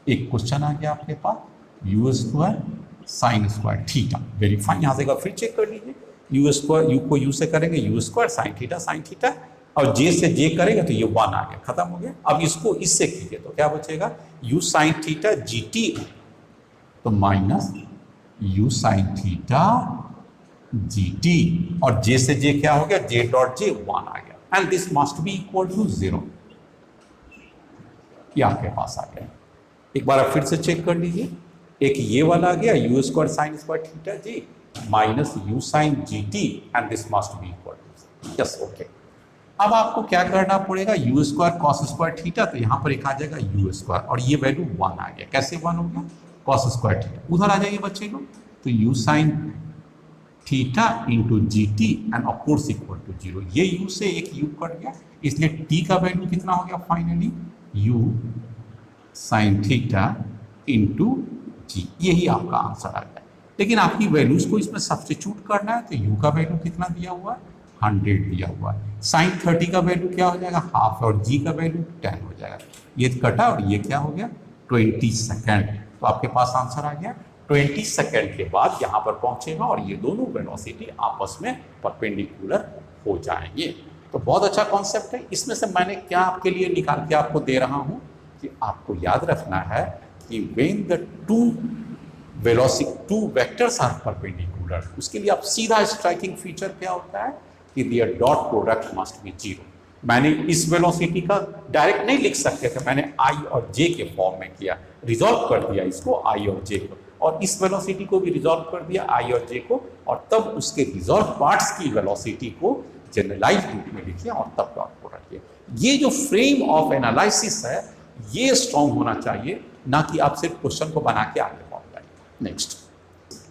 Speaker 1: एक क्वेश्चन आ गया आपके पास, u square sine square theta, verify यहाँ से फिर चेक कर लीजिए, यू स्क्वायर, यू को यू से करेंगे यू स्क्वायर साइन थीटा, और जे से जे करेंगे तो ये 1 आ गया, खत्म हो गया। अब इसको इससे कीजिए तो क्या बचेगा, U sine theta G T, तो minus U sine theta G T, और जे से जे क्या हो गया, जे डॉट जे 1 आ गया, and this must be equal to 0। ये आपके पास आ गया। एक बार आप फिर से चेक कर लीजिए, एक ये वाला आ गया U square sine square theta G minus U sine G T, and this must be equal to, yes okay. अब आपको क्या करना पड़ेगा, U square cos square theta, तो यहाँ पर एक आ जाएगा यू स्क्वायर, और ये वैल्यू 1 आ गया, कैसे 1 हो गया, कॉस स्क्वायर थीटा, उधर आ जाइए बच्चे लोग, तो U sine theta into G T and of course equal to 0। ये यू से एक यू कट गया, इसलिए टी का वैल्यू कितना हो गया finally, U sine theta into G, यही आपका आंसर आ गया। लेकिन आपकी वैल्यूज को इसमें सब्स्टिट्यूट करना है, तो u का वैल्यू कितना दिया हुआ है, 100 दिया हुआ है, साइन 30 का वैल्यू क्या हो जाएगा, हाफ, और g का वैल्यू 10 हो जाएगा। ये कटा और ये क्या हो गया, 20 सेकेंड। तो आपके पास आंसर आ गया 20 सेकेंड के बाद यहाँ पर पहुंचेगा और ये दोनों वेलोसिटी आपस में परपेंडिकुलर हो जाएंगे। तो बहुत अच्छा कॉन्सेप्ट है। इसमें से मैंने क्या आपके लिए निकाल के आपको दे रहा हूँ कि आपको याद रखना है कि when the two vectors are perpendicular, उसके लिए आप सीधा स्ट्राइकिंग फीचर क्या होता है कि their dot product must be 0। मैंने इस वेलोसिटी का डायरेक्ट नहीं लिख सकते थे, मैंने i और j के फॉर्म में किया, रिजॉल्व कर दिया इसको i और j को, और इस वेलोसिटी को भी रिजॉल्व कर दिया i और j को, और तब उसके रिजॉल्व पार्ट्स की वेलोसिटी को जनरलाइज रूप में लिखिए और तब डॉट प्रोडक्ट किया। ये जो फ्रेम ऑफ एनालिसिस है ये स्ट्रॉन्ग होना चाहिए, ना कि आप सिर्फ क्वेश्चन को बना के आगे पहुंच जाएंगे। नेक्स्ट,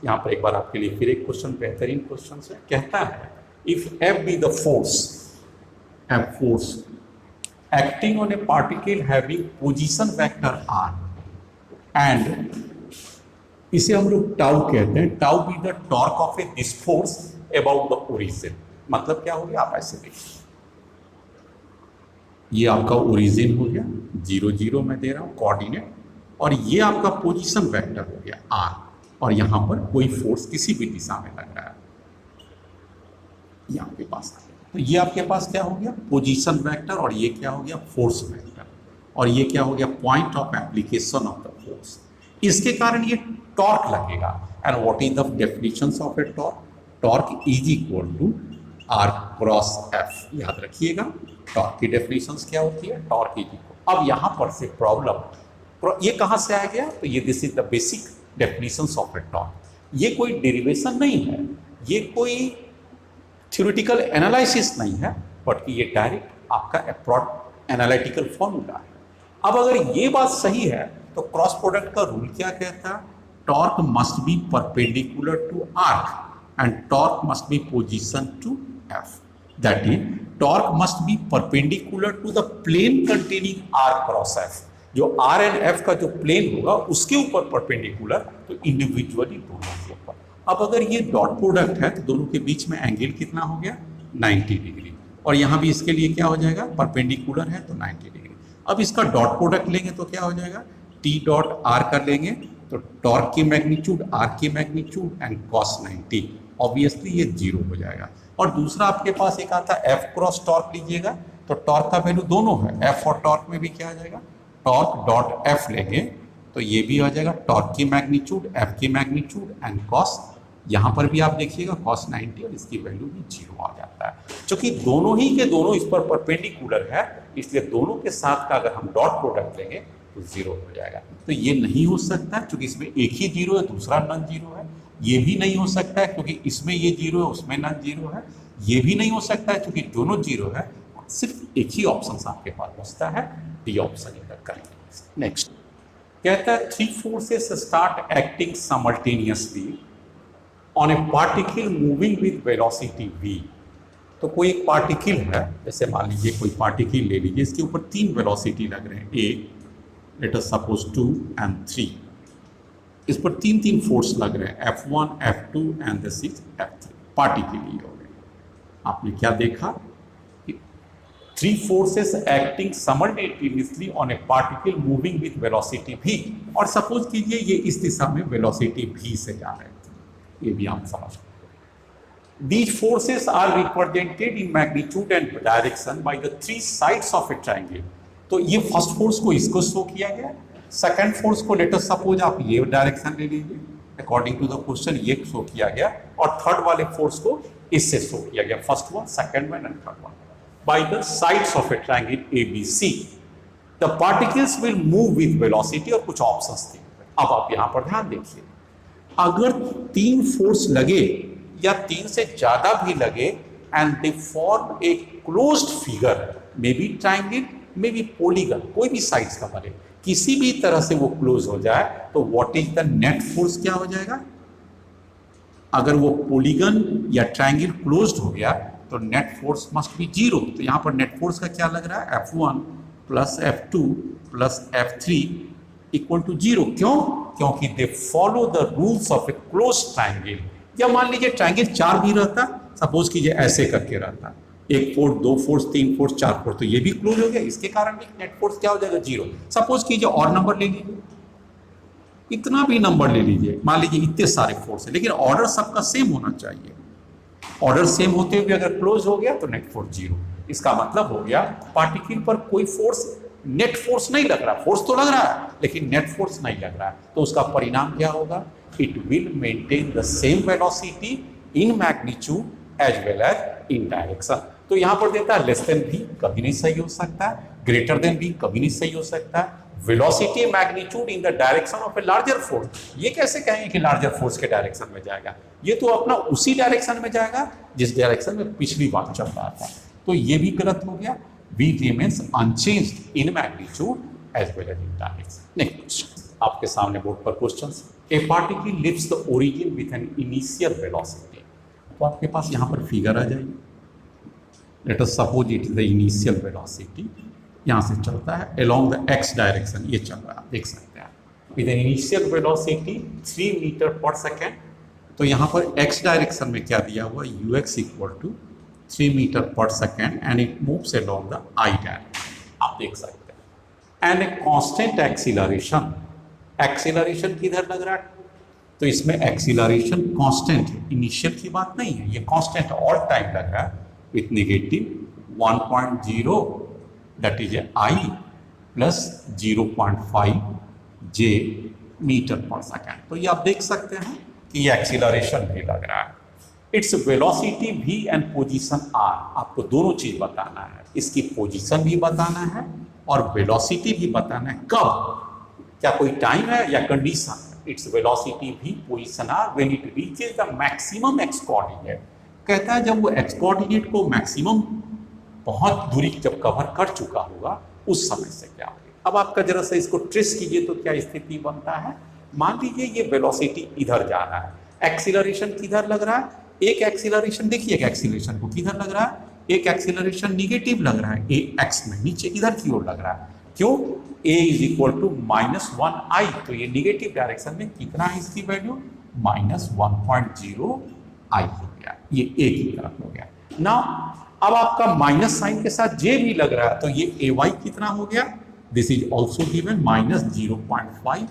Speaker 1: यहाँ पर एक बार आपके लिए फिर एक क्वेश्चन, बेहतरीन क्वेश्चन है, कहता है if F be the force acting on a particle having position vector r and इसे हम लोग टाउ कहते हैं, tau be the torque of A this force about the origin. मतलब क्या हो गया, आप ऐसे देखिए, ये आपका ओरिजिन हो गया 0 0 मैं दे रहा हूं कोऑर्डिनेट, और ये आपका पोजीशन वेक्टर हो गया r, और यहां पर कोई फोर्स किसी भी दिशा में लग रहा है, ये आपके पास आ गया। तो ये आपके पास क्या हो गया, पोजीशन वेक्टर, और ये क्या हो गया, फोर्स वेक्टर, और ये क्या हो गया, point of application of the force. इसके कारण ये टॉर्क लगेगा। And what is the definitions of a torque, torque is equal to R cross F. याद रखिएगा टॉर्क की डेफिनेशंस क्या होती है, टॉर्क इज इक्वल। अब यहां पर से प्रॉब्लम, ये कहां से आ गया, तो ये this is the basic definitions of a torque. ये कोई डेरिवेशन नहीं है, ये कोई थ्योरेटिकल एनालिसिस नहीं है, बट ये डायरेक्ट आपका अप्रोड एनालिटिकल फॉर्मूला है। अब अगर ये बात सही है तो क्रॉस प्रोडक्ट का रूल क्या कहता है, torque must be perpendicular to arc and torque must be position to F. That is torque must be perpendicular to the plane containing R cross F. जो आर एंड एफ का जो plane होगा उसके ऊपर perpendicular, तो individually दोनों के ऊपर। अब अगर ये डॉट प्रोडक्ट है तो दोनों के बीच में एंगल कितना हो गया 90 डिग्री, और यहाँ भी इसके लिए क्या हो जाएगा, परपेंडिकुलर है तो 90 डिग्री। अब इसका डॉट प्रोडक्ट लेंगे तो क्या हो जाएगा, टी डॉट आर कर लेंगे तो टॉर्क की मैग्नीट्यूड, आर की मैग्नीट्यूड एंड कॉस 90, ऑब्वियसली ये 0 हो जाएगा। और दूसरा आपके पास एक आता है एफ क्रॉस टॉर्क लीजिएगा, तो टॉर्क का वैल्यू दोनों है, एफ और टॉर्क में भी क्या आ जाएगा, टॉर्क डॉट एफ लेंगे तो ये भी आ जाएगा टॉर्क की मैग्नीट्यूड, एफ की मैग्नीट्यूड एंड कॉस, यहाँ पर भी आप देखिएगा cos 90 और इसकी वैल्यू भी 0 आ जाता है। क्योंकि दोनों ही के दोनों इस पर परपेंडिकुलर है, इसलिए दोनों के साथ का अगर हम डॉट प्रोडक्ट लेंगे तो 0 हो जाएगा। तो ये नहीं हो सकता क्योंकि इसमें एक ही 0 है, दूसरा नॉन 0 है। ये भी नहीं हो सकता है क्योंकि इसमें ये 0 है, उसमें नॉन 0 है। ये भी नहीं हो सकता है क्योंकि दोनों 0 है। सिर्फ एक ही ऑप्शन आपके पास बचता है, डी ऑप्शन इधर करेंगे। नेक्स्ट कहता है 3 forces start acting simultaneously on A particle moving with velocity v। तो कोई एक पार्टिकल है, जैसे मान लीजिए कोई पार्टिकल ले लीजिए, इसके ऊपर 3 वेलोसिटी लग रहे हैं, a late us suppose 2 and 3। इस पर 3 फोर्स लग रहे हैं, F1 F2 and this is F3। Particle ये हो गए। आपने क्या देखा कि 3 forces acting simultaneously on A particle moving with velocity v, और सपोज कीजिए ये इस दिशा में वेलोसिटी v से जा रहे हैं, ये भी आप समझ। These forces are represented in magnitude and direction by the 3 sides of a triangle। तो ये फर्स्ट फोर्स को इसको शो किया गया, सेकंड फोर्स को लेट अस सपोज आप ये डायरेक्शन ले लीजिए, अकॉर्डिंग टू द क्वेश्चन ये शो किया गया, और थर्ड वाले फोर्स को इससे शो किया गया, first one, second one and third one, by the sides of A triangle ABC। The particles will move with velocity, और कुछ ऑप्शंस थे। अब आप यहां पर ध्यान देखिए, अगर 3 फोर्स लगे या 3 से ज्यादा भी लगे and they form a closed figure, may be triangle may be polygon, कोई भी साइड्स का बने, किसी भी तरह से वो क्लोज हो जाए, तो what is the net force क्या हो जाएगा। अगर वो पॉलीगन या ट्रायंगल क्लोज्ड हो गया तो नेट फोर्स मस्ट बी 0। तो यहां पर नेट फोर्स का क्या लग रहा है, F1 plus F2 plus F3 equal to 0। क्यों? क्योंकि they follow the rules of A close triangle. या मान लीजिए ट्रायंगल 4 भी रहता, सपोज कीजिए ऐसे करके रहता, 1 फोर्स 2 फोर्स 3 फोर्स 4 फोर्स, तो ये भी क्लोज हो गया, इसके कारण भी नेट फोर्स क्या हो जाएगा 0। सपोज कीजिए और नंबर ले लीजिए, इतना भी नंबर ले लीजिए, मान लीजिए इतने सारे फोर्स है, लेकिन ऑर्डर सबका सेम होना चाहिए। ऑर्डर सेम होते हुए अगर क्लोज हो गया तो नेट फोर्स 0। इसका मतलब हो गया पार्टिकल पर कोई फोर्स, नेट फोर्स नहीं लग रहा, फोर्स तो लग रहा है लेकिन नेट फोर्स नहीं लग रहा है, तो उसका परिणाम क्या होगा, it will maintain the same velocity in magnitude as well as in direction. तो यहां पर देता है लेस देन भी कभी नहीं सही हो सकता है, ग्रेटर देन भी कभी नहीं सही हो सकता है, velocity magnitude in the direction of a larger force. ये कैसे कहेंगे कि लार्जर फोर्स के डायरेक्शन में जाएगा, ये तो अपना उसी डायरेक्शन में जाएगा जिस डायरेक्शन में पिछली बार चल रहा था, तो ये भी गलत हो गया। V remains unchanged in magnitude as well as in direction। Next, आपके सामने बोर्ड पर questions. A particle leaves the origin with an initial velocity। तो आपके पास यहाँ पर फिगर आ जाएगी। Let us suppose it is the initial velocity। यहाँ से चलता है along the x direction, ये चल रहा है, देख सकते हैं। With an initial velocity 3 metre पर सेकेंड, तो यहाँ पर x डायरेक्शन में क्या दिया हुआ, ux इक्वल टू 3 मीटर पर second and it moves along the I direction, आप देख सकते हैं। And a constant acceleration, acceleration किधर लग रहा है, तो इसमें एक्सीलरेशन कांस्टेंट है, इनिशियल की बात नहीं है, ये कांस्टेंट ऑल टाइम लग रहा है with negative 1.0 that is I plus 0.5 J metre पर सेकेंड। तो ये आप देख सकते हैं कि ये एक्सीलरेशन भी लग रहा है। Its velocity v and position r, आपको दोनों चीज बताना है, इसकी पोजीशन भी बताना है और वेलोसिटी भी बताना है। कब, क्या कोई टाइम है या condition. Its velocity v position r when it reaches the maximum x coordinate, कहता है जब वो एक्स कोऑर्डिनेट को मैक्सिमम बहुत दूरी जब कवर कर चुका होगा उस समय से क्या होगा। अब आपका जरा सा इसको ट्रेस कीजिए तो क्या स्थिति बनता है। मान लीजिए ये वेलोसिटी इधर जा रहा है, एक्सीलरेशन किधर लग रहा है, एक एक्सीलरेशन देखिए, एक्सीलरेशन को किधर लग रहा है, एक एक्सीलरेशन निगेटिव लग रहा है, ए एक्स में नीचे इधर की ओर लग रहा है। क्यों, a is equal to -1i, तो ये निगेटिव डायरेक्शन में कितना है इसकी वैल्यू माइनस 1.0 आई हो गया, ये ए की तरफ हो गया ना। अब आपका माइनस साइन के साथ जे भी लग रहा है तो ये ए वाई कितना हो गया, this is also given minus 0.5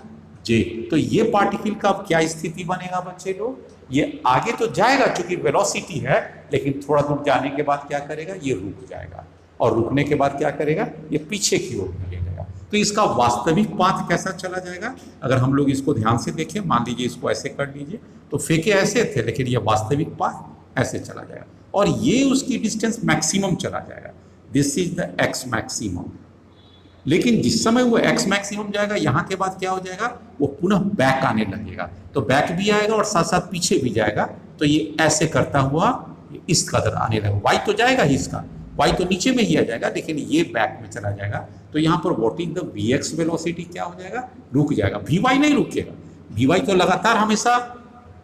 Speaker 1: जे। तो ये पार्टिकल का अब क्या स्थिति बनेगा बच्चे लोग, ये आगे तो जाएगा क्योंकि वेलोसिटी है, लेकिन थोड़ा दूर जाने के बाद क्या करेगा, ये रुक जाएगा, और रुकने के बाद क्या करेगा, ये पीछे की ओर ले जाएगा। तो इसका वास्तविक पाथ कैसा चला जाएगा, अगर हम लोग इसको ध्यान से देखें, मान लीजिए इसको ऐसे कर लीजिए, तो फेंके ऐसे थे, लेकिन ये वास्तविक पाथ ऐसे चला जाएगा, और ये उसकी डिस्टेंस मैक्सिमम चला जाएगा, this is the x maximum. लेकिन जिस समय वो एक्स मैक्सिमम जाएगा, यहाँ के बाद क्या हो जाएगा, वो पुनः बैक आने लगेगा, तो बैक भी आएगा और साथ साथ पीछे भी जाएगा, तो ये ऐसे करता हुआ इस कदर आने लगेगा। वाई तो जाएगा ही, इसका वाई तो नीचे में ही आ जाएगा, लेकिन ये बैक में चला जाएगा। तो यहाँ पर what is the V X velocity क्या हो जाएगा, रुक जाएगा। वी वाई नहीं रुकेगा, वी वाई तो लगातार हमेशा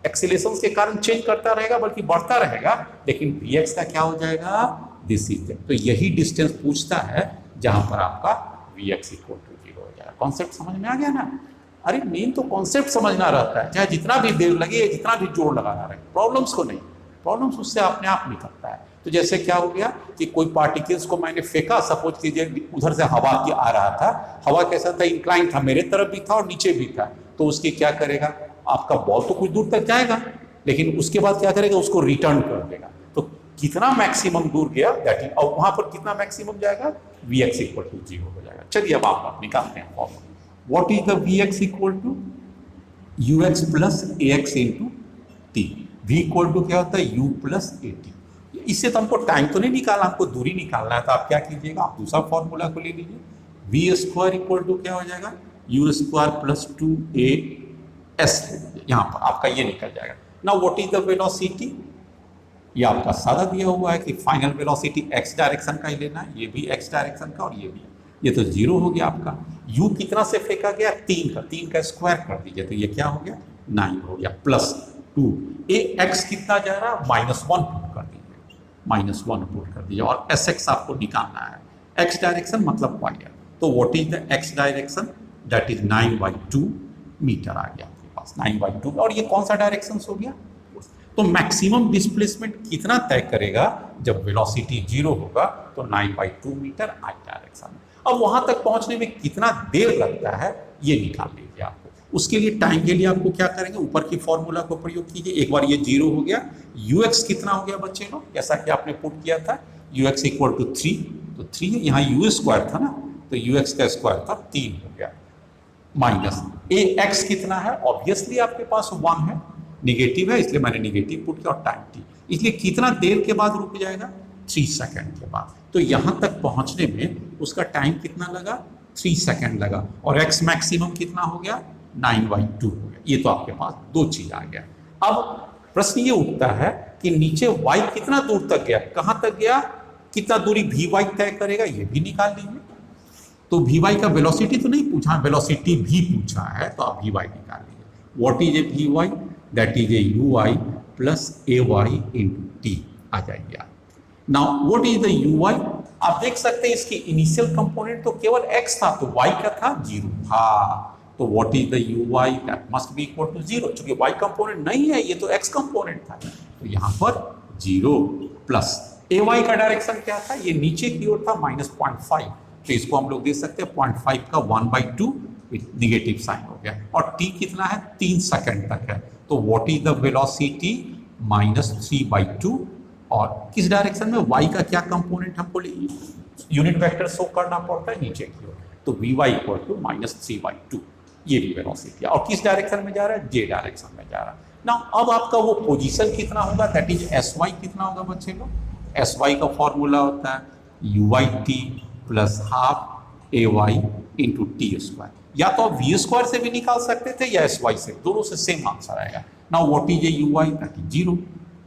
Speaker 1: एक्सीलरेशन के कारण चेंज करता रहेगा, बल्कि बढ़ता रहेगा, लेकिन वी एक्स का क्या हो जाएगा, दिस इज। तो यही डिस्टेंस पूछता है जहां पर आपका वी एक्स इक्वल टू 0 हो जाएगा। कॉन्सेप्ट समझ में आ गया ना। अरे मेन तो कॉन्सेप्ट समझना रहता है, चाहे जितना भी देर लगे, जितना भी जोर लगाना रहे, प्रॉब्लम्स को नहीं, प्रॉब्लम्स उससे अपने आप निकलता है। तो जैसे क्या हो गया कि कोई पार्टिकल्स को मैंने फेंका, सपोज कीजिए उधर से हवा की आ रहा था, हवा कैसा था, इंक्लाइन था, मेरे तरफ भी था और नीचे भी था, तो उसकी क्या करेगा, आपका बॉल तो कुछ दूर तक जाएगा, लेकिन उसके बाद क्या करेगा, उसको रिटर्न कर देगा। तो कितना मैक्सिमम दूर गया दैट इज, और वहां पर कितना मैक्सिमम जाएगा, वी एक्स इक्वल टू 0 हो जाएगा। चलिए अब आप निकालते हैं formula. What is the V X equal to U X plus A X into T. V equal to क्या होता है, यू प्लस ए टी। इससे तो हमको टाइम तो नहीं निकालना, हमको दूरी निकालना है, तो आप क्या कीजिएगा, आप दूसरा फॉर्मूला को ले लीजिए। वी स्क्वायर इक्वल टू क्या हो जाएगा, you square plus 2a S, यहाँ पर आपका ये निकल जाएगा। Now what is the velocity, ये आपका सादा दिया हुआ है कि फाइनल वेलोसिटी एक्स डायरेक्शन का ही लेना है, ये भी एक्स डायरेक्शन का और ये भी, ये तो 0 हो गया आपका। u कितना से फेंका गया, 3 का, 3 का स्क्वायर कर दीजिए, तो ये क्या हो गया, 9 हो गया, प्लस 2 ए एक्स कितना जा रहा है, -1 पुट कर दीजिए, -1 पुट कर दीजिए, और एस एक्स आपको निकालना है, एक्स डायरेक्शन मतलब वाई है। तो what is the X direction, that is 9/2 metre आ गया आपके पास, 9/2, और ये कौन सा डायरेक्शन हो गया। तो मैक्सिमम डिस्प्लेसमेंट कितना तय करेगा, जब वेलोसिटी 0 होगा, तो 9/2 मीटर आई डायरेक्शन। अब वहां तक पहुंचने में कितना देर लगता है, ये निकाल लीजिए आपको। उसके लिए टाइम के लिए आपको क्या करेंगे, ऊपर की फॉर्मूला को प्रयोग कीजिए। एक बार ये 0 हो गया, यू एक्स कितना हो गया बच्चे लोग, जैसा कि आपने पुट किया था, यू एक्स इक्वल टू 3, तो 3 यहाँ यू स्क्वायर था ना, तो यू एक्स का स्क्वायर था 3 हो गया, माइनस ए एक्स कितना है, ऑब्वियसली आपके पास 1 है, निगेटिव है इसलिए मैंने निगेटिव पुट किया, और टाइम टी, इसलिए कितना देर के बाद रुक जाएगा, 3 सेकंड के बाद। तो यहां तक पहुंचने में उसका टाइम कितना लगा, 3 सेकंड लगा, और एक्स मैक्सिमम कितना हो गया, 9/2 हो गया। ये तो आपके पास 2 चीज आ गया। अब प्रश्न ये उठता है कि नीचे y कितना दूर तक गया, कहां तक गया, कितना दूरी वी वाई तय करेगा, ये भी निकाल लीजिए। तो वी वाई का वेलोसिटी तो नहीं पूछा, वेलोसिटी भी पूछा है, तो आप वी वाई निकाल लीजिए। What is a V Y, that is A U Y plus a Y into T आ जाएगी आप। Now what is the U Y, आप देख सकते हैं इसकी इनिशियल कंपोनेंट तो केवल x था, तो y का था 0 था, तो what is the U Y, that must be equal to 0, क्योंकि y कंपोनेंट नहीं है, ये तो x कंपोनेंट था, तो यहाँ पर 0 प्लस ए वाई का डायरेक्शन क्या था, ये नीचे की ओर था, -0.5, तो इसको हम लोग देख सकते हैं 0.5 का 1/2 निगेटिव साइन हो गया, और t कितना है, 3 सेकंड तक है, तो व्हाट इज द वेलोसिटी, -3/2, और किस डायरेक्शन में, y का क्या कंपोनेंट हमको यूनिट वेक्टर शो करना पड़ता है, नीचे की ओर, तो वी वाई इक्वल टू -3/2, ये भी वेलोसिटी है, और किस डायरेक्शन में जा रहा है, जे डायरेक्शन में जा रहा है ना। अब आपका वो पोजीशन कितना होगा, दैट इज एस वाई कितना होगा बच्चे लोग, एस वाई का फॉर्मूला होता है U Y T plus half A Y into T square, या तो आप वी स्क्वायर से भी निकाल सकते थे या एस वाई से, दोनों से सेम आंसर आएगा। Now what is A U Y, that is 0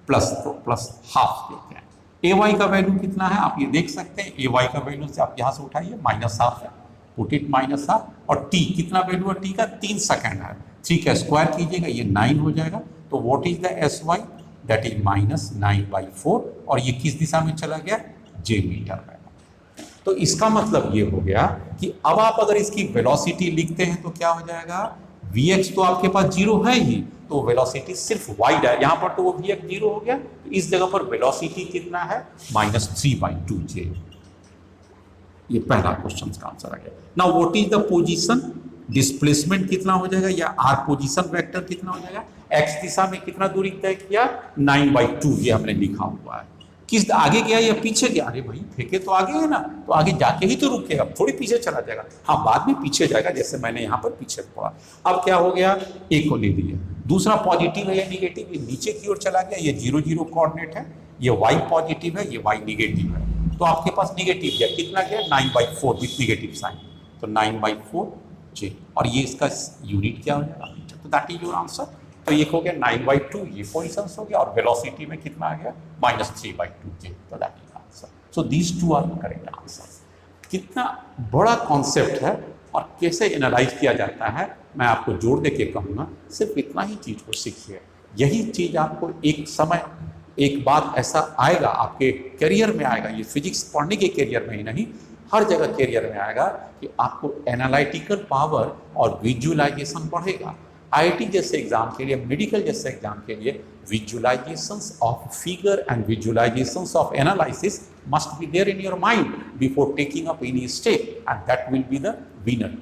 Speaker 1: plus, तो प्लस हाफ देते हैं। ए वाई का वैल्यू कितना है, आप ये देख सकते हैं, ए वाई का वैल्यू से आप यहाँ से उठाइए, -1/2 है, पुट इट -1/2, और टी कितना वैल्यू है, टी का 3 सेकंड है, 3 का स्क्वायर कीजिएगा, ये 9 हो जाएगा, तो what is the S Y, that is -9/4, और ये किस दिशा में चला गया, जे मीटर में। तो इसका मतलब ये हो गया कि अब आप अगर इसकी वेलोसिटी लिखते हैं तो क्या हो जाएगा, Vx तो आपके पास जीरो है ही, तो वेलोसिटी सिर्फ y यहाँ पर तो वो Vx जीरो हो गया, तो इस जगह पर वेलोसिटी कितना है -3/2j। ये पहला क्वेश्चन का आंसर आ गया। Now what is the position, displacement कितना हो जाएगा या आर पोजीशन वेक्टर कितना हो जाएगा, x दिशा में कितना दूरी तय किया 9/2, ये हमने लिखा हुआ है। किस आगे गया या पीछे गया, अरे भाई फेंके तो आगे है ना, तो आगे जाके ही तो रुकेगा, थोड़ी पीछे चला जाएगा, हाँ बाद में पीछे जाएगा, जैसे मैंने यहाँ पर पीछे पड़ा। अब क्या हो गया, ए को ले लिया, दूसरा पॉजिटिव है या निगेटिव, ये नीचे की ओर चला गया, ये 0 0 कोऑर्डिनेट है, ये y पॉजिटिव है, ये y निगेटिव है, तो आपके पास निगेटिव गया, कितना गया 9/4 विथ निगेटिव साइन, तो 9/4j, और ये इसका यूनिट क्या हो जाएगा, तो दैट इज योर आंसर। तो ये हो गया 9/2, ये पोजीशन हो गया, और वेलोसिटी में कितना आ गया -3/2j, तो that is answer. So these two are correct answer. कितना बड़ा कॉन्सेप्ट है और कैसे एनालाइज किया जाता है, मैं आपको जोड़ दे के कहूँगा, सिर्फ इतना ही चीज़ को सीखिए। यही चीज़ आपको एक समय एक बात ऐसा आएगा आपके करियर में आएगा, ये फिजिक्स पढ़ने के करियर में ही नहीं, हर जगह करियर में आएगा, कि आपको एनालिटिकल पावर और विजुअलाइजेशन बढ़ेगा। आईआईटी जैसे एग्जाम के लिए, मेडिकल जैसे एग्जाम के लिए, visualisations of figure and visualisations of analysis must be there in your mind before taking up any step, and that will be the winner.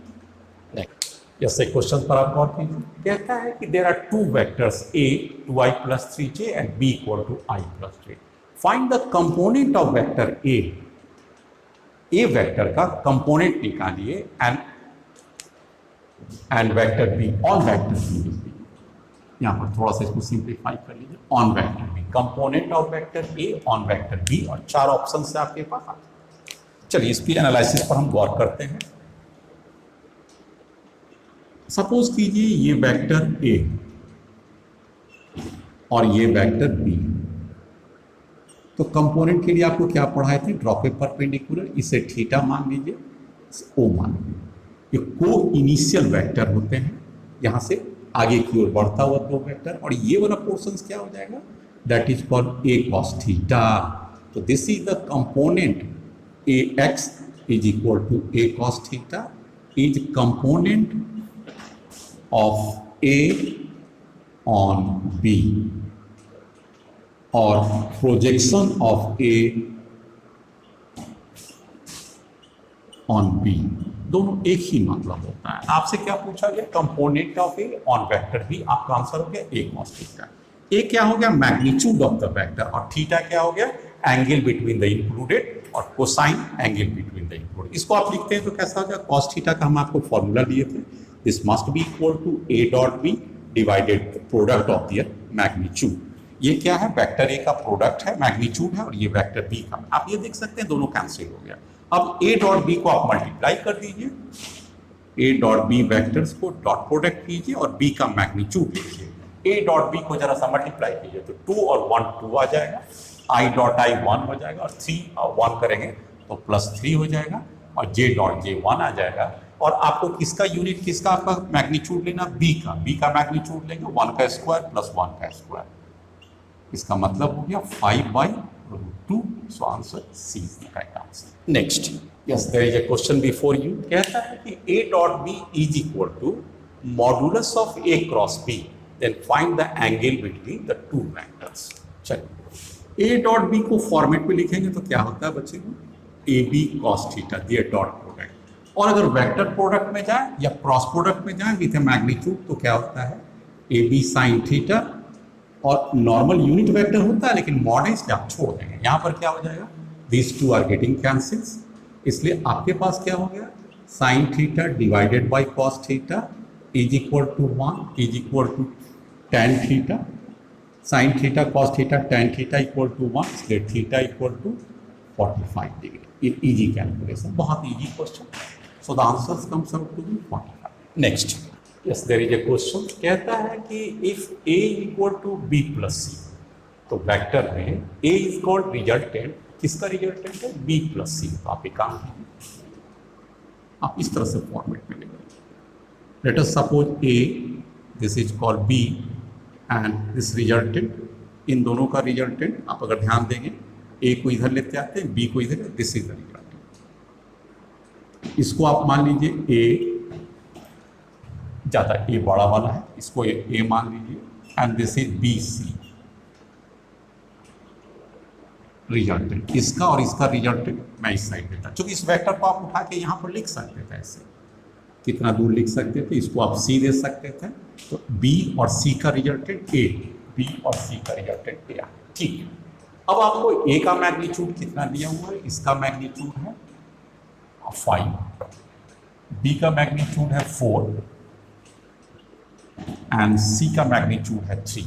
Speaker 1: जैसे question पर आप गौर कीजिए, कहता है कि there are two vectors a 2i + 3j and b = i + j। Find the component of vector a vector का component निकालिए and vector b on vector b। यहाँ पर थोड़ा सा इसको सिंप्लीफाई कर लीजिए, on vector b, component of vector a on vector b, और 4 ऑप्शन से आपके पास आ जाए। चलिए इसकी एनालिसिस पर हम गौर करते हैं। सपोज कीजिए ये वेक्टर a और ये वेक्टर b, तो कंपोनेंट के लिए आपको क्या पढ़ाए थे, ड्रॉप ए परपेंडिकुलर, इसे थीटा मान लीजिए, o मान लीजिए। ये को इनिशियल वेक्टर होते हैं, यहाँ से आगे की ओर बढ़ता हुआ दो वेक्टर, और ये वाला पोर्शन क्या हो जाएगा, that is called a cos theta. तो this is the component ax = a cos theta is component of A on B, और projection of A on B, दोनों एक ही मतलब होता है। आपसे क्या पूछा गया, component of A on vector B, आपका आंसर हो गया A cos थीटा। A क्या हो गया, मैग्नीट्यूड ऑफ द वेक्टर, और थीटा क्या हो गया, एंगल बिटवीन द इंक्लूडेड, और cosine angle between the included. इसको आप लिखते हैं तो कैसा हो गया, cos थीटा का हम आपको फॉर्मूला दिए थे, this must be equal to a dot b divided the product of their magnitude। ये क्या है, वेक्टर a का प्रोडक्ट है, मैग्नीट्यूड है, और ये वेक्टर b का, आप ये देख सकते हैं दोनों कैंसिल हो गया। अब a डॉट b को आप मल्टीप्लाई कर दीजिए, a dot b vectors co dot product कीजिए और b का मैग्नीट्यूड लिखिए। a डॉट b को जरा सा मल्टीप्लाई कीजिए तो 2 और 1 2 आ जाएगा, i डॉट i 1 हो जाएगा, और 3 और 1 करेंगे तो +3 हो जाएगा, और j डॉट j 1 आ जाएगा। और आपको किसका यूनिट, किसका आपका मैग्नीट्यूड लेना, b का मैग्नीट्यूड लेंगे 1 का स्क्वायर + 1 का स्क्वायर, इसका मतलब हो गया 5/√2। So answer C is the correct answer. Next, yes there is a question before you, कहता है कि a dot b = modulus of a cross b, then find the angle between the two vectors. चलिए a dot b को format में लिखेंगे तो क्या होता है बच्चे को, ab cos थीटा दिया डॉट प्रोडक्ट, और अगर वेक्टर प्रोडक्ट में जाए या क्रॉस प्रोडक्ट में जाए विथ मैग्नीट्यूड तो क्या होता है, ए बी साइन थीटा, और नॉर्मल यूनिट वेक्टर होता है लेकिन मॉड है इसलिए आप छोड़ देंगे। यहाँ पर क्या हो जाएगा, this two are getting cancels, इसलिए आपके पास क्या हो गया, sine theta divided by cos theta is equal to 1 is equal to tan theta, sine theta cos theta tan theta equal to 1, इसलिए theta equal to 45 degree. Easy calculation, बहुत easy question. So the answers comes out to be 45. Next, yes, there is a question, कहता है कि if A = B + C, तो vector में A is called resultant, किसका resultant है, B + C। तो आप एक काम कीजिए, आप इस तरह से फॉर्मेट में लिखेंगे, let us suppose A, this is called B and this resultant, इन दोनों का रिजल्टेंट आप अगर ध्यान देंगे, A को इधर लेते आते हैं, B को इधर, दिस इज द रिजल्टेंट। इसको आप मान लीजिए A ज़्यादा, ए बड़ा वाला है, इसको ए मान लीजिए, and this is B C resultant. इसका और इसका रिजल्टेंट मैं इस साइड देता, क्योंकि इस वेक्टर को आप उठा के यहाँ पर लिख सकते थे ऐसे, कितना दूर लिख सकते थे, इसको आप सी दे सकते थे, तो बी और सी का रिजल्टेंट ए, बी और सी का रिजल्टेंट ए। ठीक है, अब आपको ए का मैग्नीट्यूड कितना दिया हुआ है, इसका मैग्नीट्यूड है 5, बी का मैग्नीट्यूड है 4 एंड सी का मैग्नीट्यूड है 3।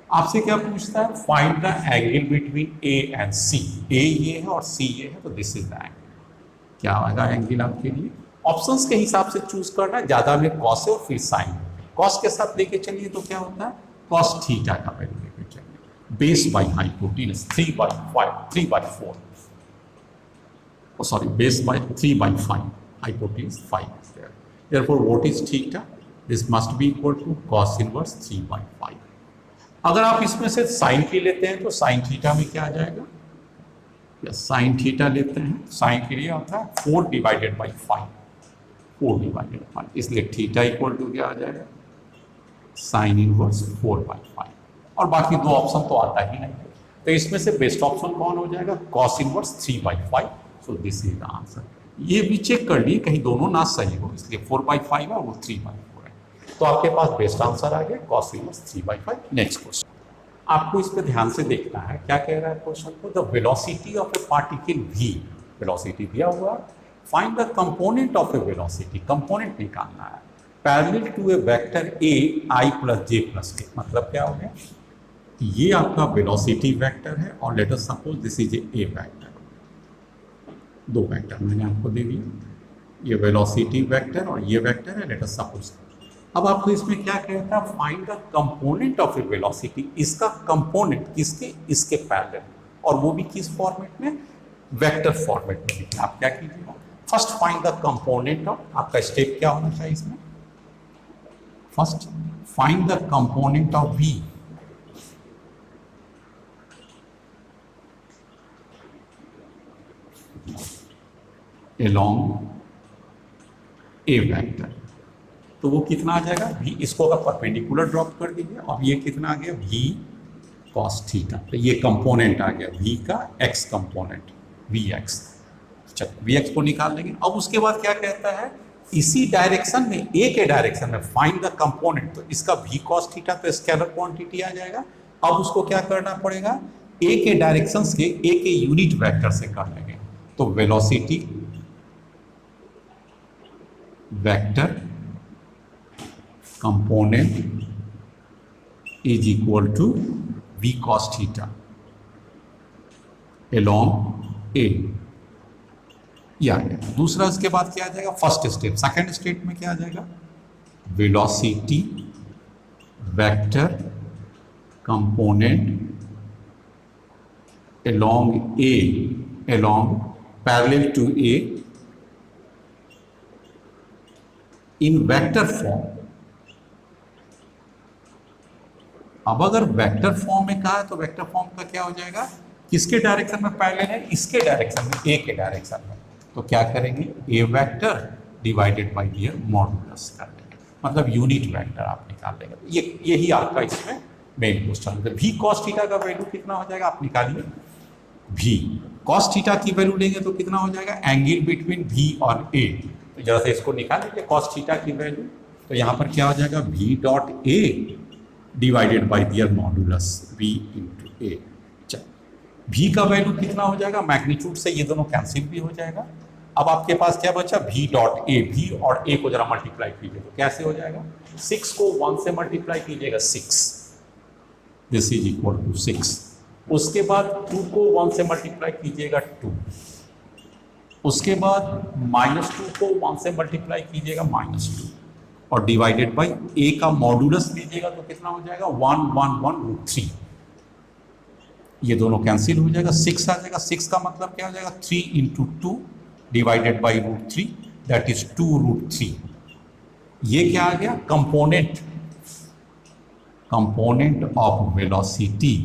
Speaker 1: आपसे क्या पूछता है, find the angle between A and C. A ये है और सी ये है, तो दिस इज द एंगल। क्या आएगा एंगल आपके लिए, ऑप्शंस के हिसाब से चूज करना, ज्यादा में कॉस है और फिर साइन। कॉस के साथ लेके चलिए तो क्या होता है, कॉस थीटा का वैल्यू लेके चलिए, base by hypotenuse 3/4, sorry base by 3/5, hypotenuse 5 is there. Therefore what is theta? This must be equal to cos inverse 3/5। अगर आप इसमें से साइन की लेते हैं तो साइन थीटा में क्या आ जाएगा, या साइन थीटा लेते हैं, साइन के लिए आता है 4/5, 4/5, इसलिए थीटा इक्वल टू क्या आ जाएगा, साइन इनवर्स 4/5। और बाकी दो ऑप्शन तो आता ही नहीं है, तो इसमें से बेस्ट ऑप्शन कौन हो जाएगा, cos inverse 3/5। So this is the answer. ये भी चेक कर लिए कहीं दोनों ना सही हो, इसलिए 4/5 है और वो 3/4 है, तो आपके पास बेस्ट आंसर आ गया कॉस इनवर्स 3/5। नेक्स्ट क्वेश्चन, आपको इस पे ध्यान से देखना है, क्या कह रहा है क्वेश्चन को, the velocity of a particle v, velocity दिया हुआ, find the component of a velocity, component निकालना है, parallel to a vector a i + j + k। मतलब क्या हो गया, ये आपका वेलोसिटी वेक्टर है और late us suppose this is A vector, दो वेक्टर मैंने आपको दे दिया, ये वेलोसिटी वेक्टर और ये वेक्टर है, लेट अस सपोज। अब आपको इसमें क्या कहता है, find the component of a velocity, इसका कंपोनेंट किसके, इसके पैरेलल, और वो भी किस फॉर्मेट में, वेक्टर फॉर्मेट में लिखना। आप क्या कीजिएगा, first find the component of, आपका स्टेप क्या होना चाहिए इसमें, first find the component of v, along a vector, तो वो कितना आ जाएगा v, इसको अगर परपेंडिकुलर ड्रॉप कर दीजिए, अब ये कितना आ गया v cos थीटा, तो ये कंपोनेंट आ गया v का x कंपोनेंट vx। चलो vx को निकाल लेंगे। अब उसके बाद क्या कहता है, इसी डायरेक्शन में, a के डायरेक्शन में फाइंड द कंपोनेंट, तो इसका v cos थीटा तो स्केलर क्वांटिटी आ जाएगा। अब उसको क्या करना पड़ेगा, a के डायरेक्शंस के a के यूनिट वेक्टर से कर लेंगे, तो velocity vector component is equal to v cos theta along a, ये आ गया। दूसरा इसके बाद क्या आ जाएगा, फर्स्ट स्टेप, सेकंड स्टेप में क्या आ जाएगा, velocity vector component along a, along parallel to a in vector form। अब अगर वेक्टर फॉर्म में कहा है तो वेक्टर फॉर्म का क्या हो जाएगा, किसके डायरेक्शन में पैरेलल है, इसके डायरेक्शन में, ए के डायरेक्शन में, तो क्या करेंगे, A vector divided by their modulus कर देंगे, मतलब यूनिट वेक्टर आप निकाल लेंगे। यही आपका इसमें मेन क्वेश्चन है। v cos थीटा का वैल्यू कितना हो जाएगा, आप निकालिए, v cos थीटा की वैल्यू लेंगे तो कितना हो जाएगा, एंगल बिटवीन v और a, तो जरा से इसको निकाल लीजिए cos थीटा की वैल्यू, तो यहाँ पर क्या हो जाएगा, v dot a divided by their modulus v into a। चलो v का वैल्यू कितना हो जाएगा, मैग्नीट्यूड से ये दोनों कैंसिल भी हो जाएगा। अब आपके पास क्या बचा, v डॉट a, v और a को जरा मल्टीप्लाई कीजिए तो कैसे हो जाएगा, 6 को 1 से मल्टीप्लाई कीजिएगा 6, दिस इज इक्वल टू 6। उसके बाद 2 को 1 से मल्टीप्लाई कीजिएगा 2, उसके बाद -2 को 1 से मल्टीप्लाई कीजिएगा -2, और डिवाइडेड बाई a का मॉडुलस लीजिएगा तो कितना हो जाएगा, 1 1 1 √3, ये दोनों कैंसिल हो जाएगा, 6 आ जाएगा। 6 का मतलब क्या हो जाएगा, 3 into 2 divided by √3, that is 2 √3। ये क्या आ गया, कंपोनेंट ऑफ वेलोसिटी,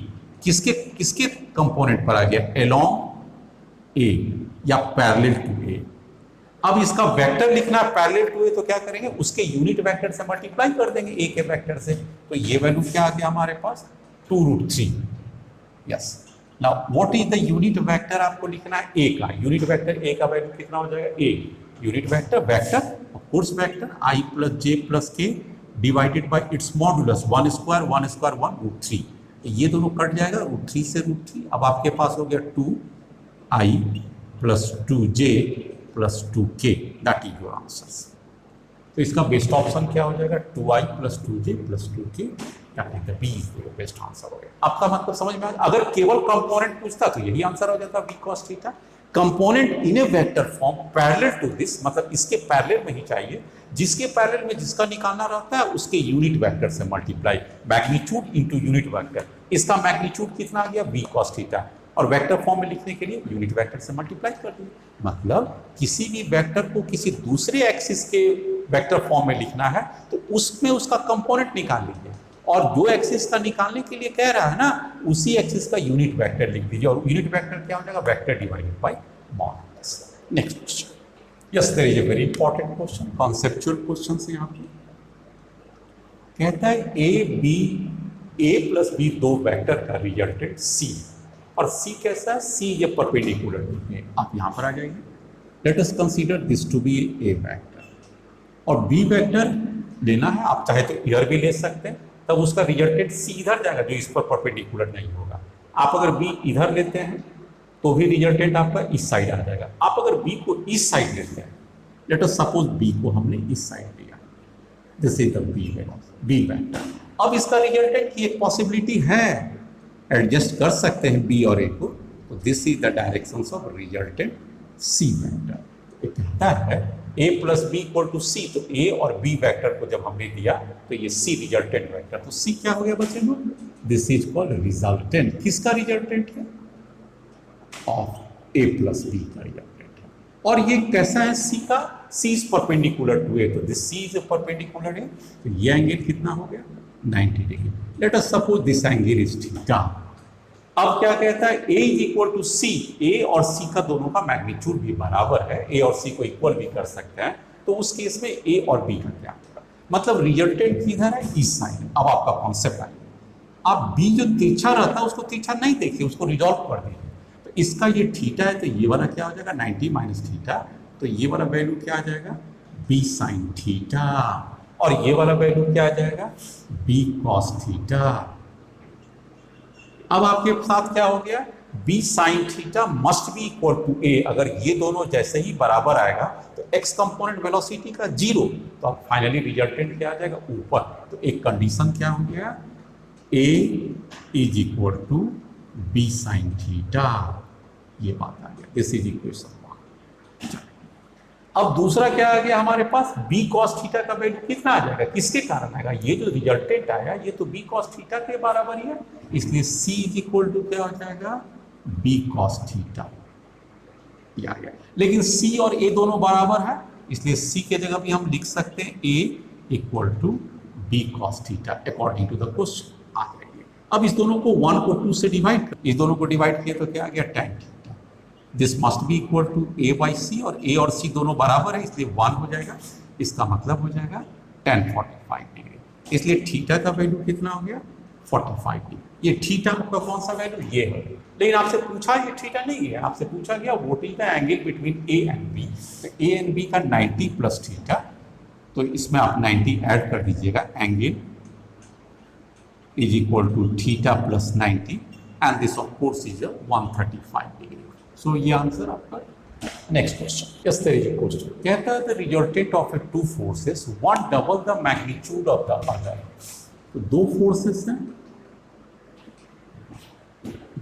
Speaker 1: किसके किसके कंपोनेंट पर आ गया, अलोंग ए या पैरेलल टू ए, अब इसका वेक्टर लिखना है पैरेलल टू ए, तो क्या करेंगे, उसके यूनिट वेक्टर से मल्टीप्लाई कर देंगे ए के वेक्टर से। तो ये वैल्यू क्या आ गया हमारे पास 2√3। Yes, now what is the unit vector, आपको लिखना है ए का यूनिट वेक्टर। ए का वैल्यू कितना हो जाएगा, A unit vector vector of course vector I plus J plus K divided by its modulus 1 square 1 square 1√3। ये दोनों कट जाएगा, √3 से √3। अब आपके पास हो गया 2i plus 2j plus 2k, that is your answer. तो इसका बेस्ट ऑप्शन क्या हो जाएगा, 2i plus 2j plus 2k, that is the B is your best answer हो गया। आपका मतलब समझ में आया। अगर केवल कंपोनेंट पूछता तो यही आंसर हो जाता v cos theta. Component in a vector form parallel to this, मतलब इसके पैरेलल में ही चाहिए, जिसके पैरेलल में जिसका निकालना रहता है उसके यूनिट वेक्टर से multiply, magnitude into unit vector. इसका मैग्नीट्यूड कितना आ गया, v cos थीटा, और वेक्टर फॉर्म में लिखने के लिए यूनिट वेक्टर से मल्टीप्लाई कर दिए। मतलब किसी भी वेक्टर को किसी दूसरे एक्सिस के वेक्टर फॉर्म में लिखना है तो उसमें उसका कंपोनेंट निकाल लीजिए, और जो एक्सिस का निकालने के लिए कह रहा है ना, उसी एक्सिस का यूनिट वेक्टर लिख दीजिए, और यूनिट वेक्टर क्या हो जाएगा, vector divided by modulus. Next question, yes there is a very important question, conceptual question है यहाँ पे। कहता है ए प्लस बी दो वेक्टर का रिजल्टेंट सी, और C कैसा है, C ये परपेंडिकुलर है। आप यहाँ पर आ जाइए, let us consider this to be a vector, और B वेक्टर लेना है, आप चाहे तो इधर भी ले सकते हैं, तब उसका रिजल्टेंट C इधर जाएगा जो इस पर परपेंडिकुलर नहीं होगा। आप अगर B इधर लेते हैं तो भी रिजल्टेंट आपका इस साइड आ जाएगा। आप अगर B को इस साइड लेते हैं, लेट अस सपोज B को हमने इस साइड लिया, this is the B vector. अब इसका रिजल्टेंट की एक पॉसिबिलिटी है, एडजस्ट कर सकते हैं बी और ए को, तो this is the direction of resultant C vector. ये कहता है A plus B equal to C, तो ए और बी वेक्टर को जब हमने दिया तो ये सी रिजल्टेंट वेक्टर, तो सी क्या हो गया बच्चे लोग, दिस इज कॉल्ड रिजल्टेंट। किसका रिजल्टेंट है, ऑफ ए प्लस बी का रिजल्टेंट है। और ये कैसा है सी का, सी इज परपेंडिकुलर टू ए, तो दिस सी इज परपेंडिकुलर है, तो ये एंगल कितना हो गया 90 degree. Late us suppose this angle is theta. अब क्या कहता है, A इज इक्वल टू सी, ए और सी का दोनों का मैग्नीट्यूड भी बराबर है, ए और सी को इक्वल भी कर सकते हैं, तो उस केस में ए और बी का क्या होगा, मतलब रिजल्टेंट किधर है, इस साइड। अब आपका कॉन्सेप्ट आएगा, आप बी जो तिरछा रहता है उसको तिरछा नहीं देखिए, उसको रिजॉल्व कर दीजिए। तो इसका ये थीटा है, तो ये वाला क्या हो जाएगा 90 माइनस थीटा, तो ये वाला वैल्यू क्या आ जाएगा बी साइन थीटा, और ये वाला वैल्यू क्या आ जाएगा बी कॉस थीटा। अब आपके साथ क्या हो गया, B sine theta must be equal to A. अगर ये दोनों जैसे ही बराबर आएगा तो एक्स कंपोनेंट वेलोसिटी का 0, तो अब फाइनली रिजल्टेंट क्या आ जाएगा ऊपर। तो एक कंडीशन क्या हो गया, A is equal to B sine theta, ये बात आ गया, दिस इज इक्वेशन। अब दूसरा क्या आ गया हमारे पास, बी कॉस थीटा का वैल्यू कितना आ जाएगा, किसके कारण आएगा, ये जो रिजल्टेंट आया ये तो बी कॉस थीटा के बराबर ही है, इसलिए सी इज इक्वल टू क्या हो जाएगा बी कॉस थीटा। लेकिन सी और ए दोनों बराबर है, इसलिए सी के जगह भी हम लिख सकते हैं A equal to B cos theta according to the question आ जाएगी। अब इस दोनों को 1 को 2 से डिवाइड कर, इस दोनों को डिवाइड किया तो क्या आ गया tan theta. This must be equal to A by C, और ए और सी दोनों बराबर है इसलिए 1 हो जाएगा, इसका मतलब हो जाएगा tan 45 डिग्री। इसलिए थीटा का वैल्यू कितना हो गया 45 डिग्री। ये थीटा आपका कौन सा वैल्यू ये है, लेकिन आपसे पूछा ये थीटा नहीं है, आपसे पूछा गया what is the angle between A and B. तो ए एंड बी का 90 प्लस थीटा, तो इसमें आप 90 ऐड कर दीजिएगा, angle is equal to theta plus 90, and this of course is 135 degree. So ये आंसर आपका। Next question, yes there is a question, कहता है the resultant of a two forces one double the magnitude of the other. तो दो forces हैं,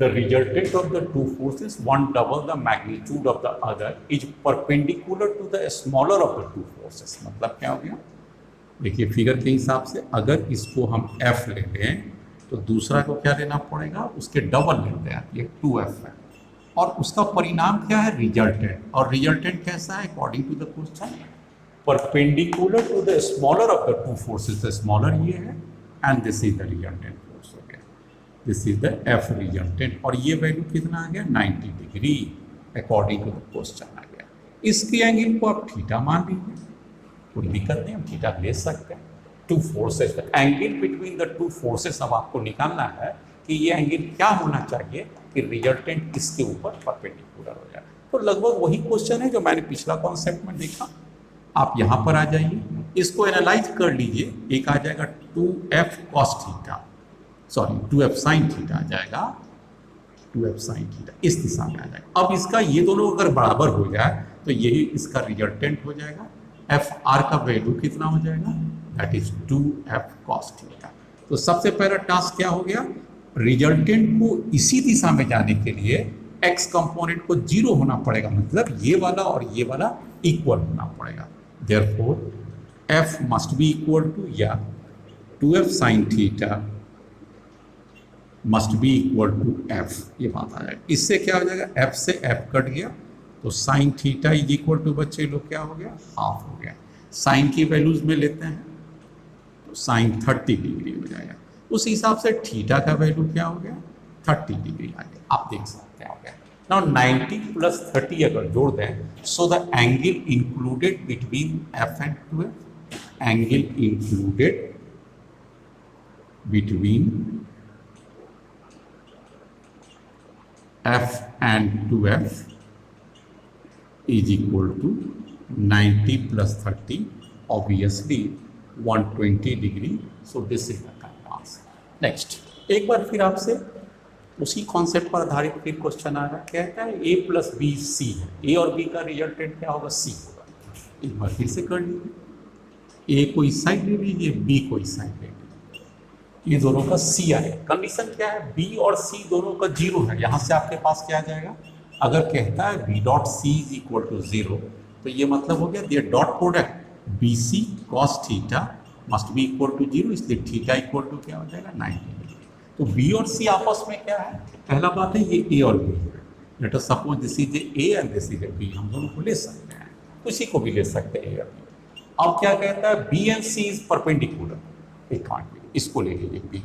Speaker 1: the resultant of the two forces one double the magnitude of the other is perpendicular to the smaller of the two forces। मतलब क्या हो गया, देखिए figure के हिसाब से अगर इसको हम F ले लें तो दूसरा को क्या लेना पड़ेगा, उसके डबल लेते हैं, ये 2F है, और उसका परिणाम क्या है रिजल्टेंट। और रिजल्टेंट कैसा है according to the question, perpendicular to the smaller of the two forces. The smaller ये है and this is the resultant force हो गया, this is the F resultant, और ये वैल्यू कितना आ गया 90 degree according to the question आ गया। इसकी एंगल को आप थीटा मान लीजिए, कोई दिक्कत नहीं, हम थीटा ले सकते हैं। Two forces, angle between the two forces अब आपको निकालना है कि ये एंगल क्या होना चाहिए कि रिजल्टेंट किसके ऊपर परपेंडिकुलर हो जाए। तो लगभग वही क्वेश्चन है जो मैंने पिछला कॉन्सेप्ट में देखा। आप यहाँ पर आ जाइए, इसको एनालाइज कर लीजिए। एक आ जाएगा 2f cos theta, sorry 2f sin theta आ जाएगा, 2f sin थीटा इस दिशा में आ जाएगा। अब इसका ये दोनों अगर बराबर हो जाए तो यही इसका रिजल्टेंट हो जाएगा। एफ आर का वैल्यू कितना हो जाएगा, that is 2f cos theta. तो सबसे पहला टास्क क्या हो गया, रिजल्टेंट को इसी दिशा में जाने के लिए x कंपोनेंट को 0 होना पड़ेगा, मतलब ये वाला और ये वाला इक्वल होना पड़ेगा। Therefore f must be equal to, या 2f sin theta must be equal to f, ये बात आ जाएगा। इससे क्या हो जाएगा, f से f कट गया तो sin theta is equal to, बच्चे लोग क्या हो गया, हाफ हो गया। sin की वैल्यूज में लेते हैं तो sin 30 डिग्री हो जाएगा। उस हिसाब से थीटा का वैल्यू क्या हो गया, 30 डिग्री आ गया। आप देख सकते हैं हो गया। नाउ 90 प्लस 30 अगर जोड़ दें, so the angle included between f and 2f, angle included between f and 2f is equal to 90 plus 30, obviously 120 degree. So this is the correct answer. Next, एक बार फिर आपसे उसी कॉन्सेप्ट पर आधारित फिर क्वेश्चन आ रहा है, कहता है a प्लस बी सी है, a और b का रिजल्टेंट क्या होगा, c होगा। एक बार फिर से कर लीजिए, a को इस साइड ले लीजिए, b को इस साइड ले लीजिए, ये दोनों का c आएगा। कंडीशन क्या है, b और c दोनों का 0 है। यहाँ से आपके पास क्या आ जाएगा, अगर कहता है b dot c is equal to 0, तो ये मतलब हो गया their dot product B C cos theta must be equal to 0, इसलिए थीटा इक्वल टू क्या हो जाएगा, 90 डिग्री। तो b और c आपस में क्या है, पहला बात है ये a और b है। Let us suppose this is a and this is b, हम दोनों को ले सकते हैं, उसी को भी ले सकते हैं a और b। अब क्या कहता है, b and c is perpendicular, it can't be. इसको ले लीजिए b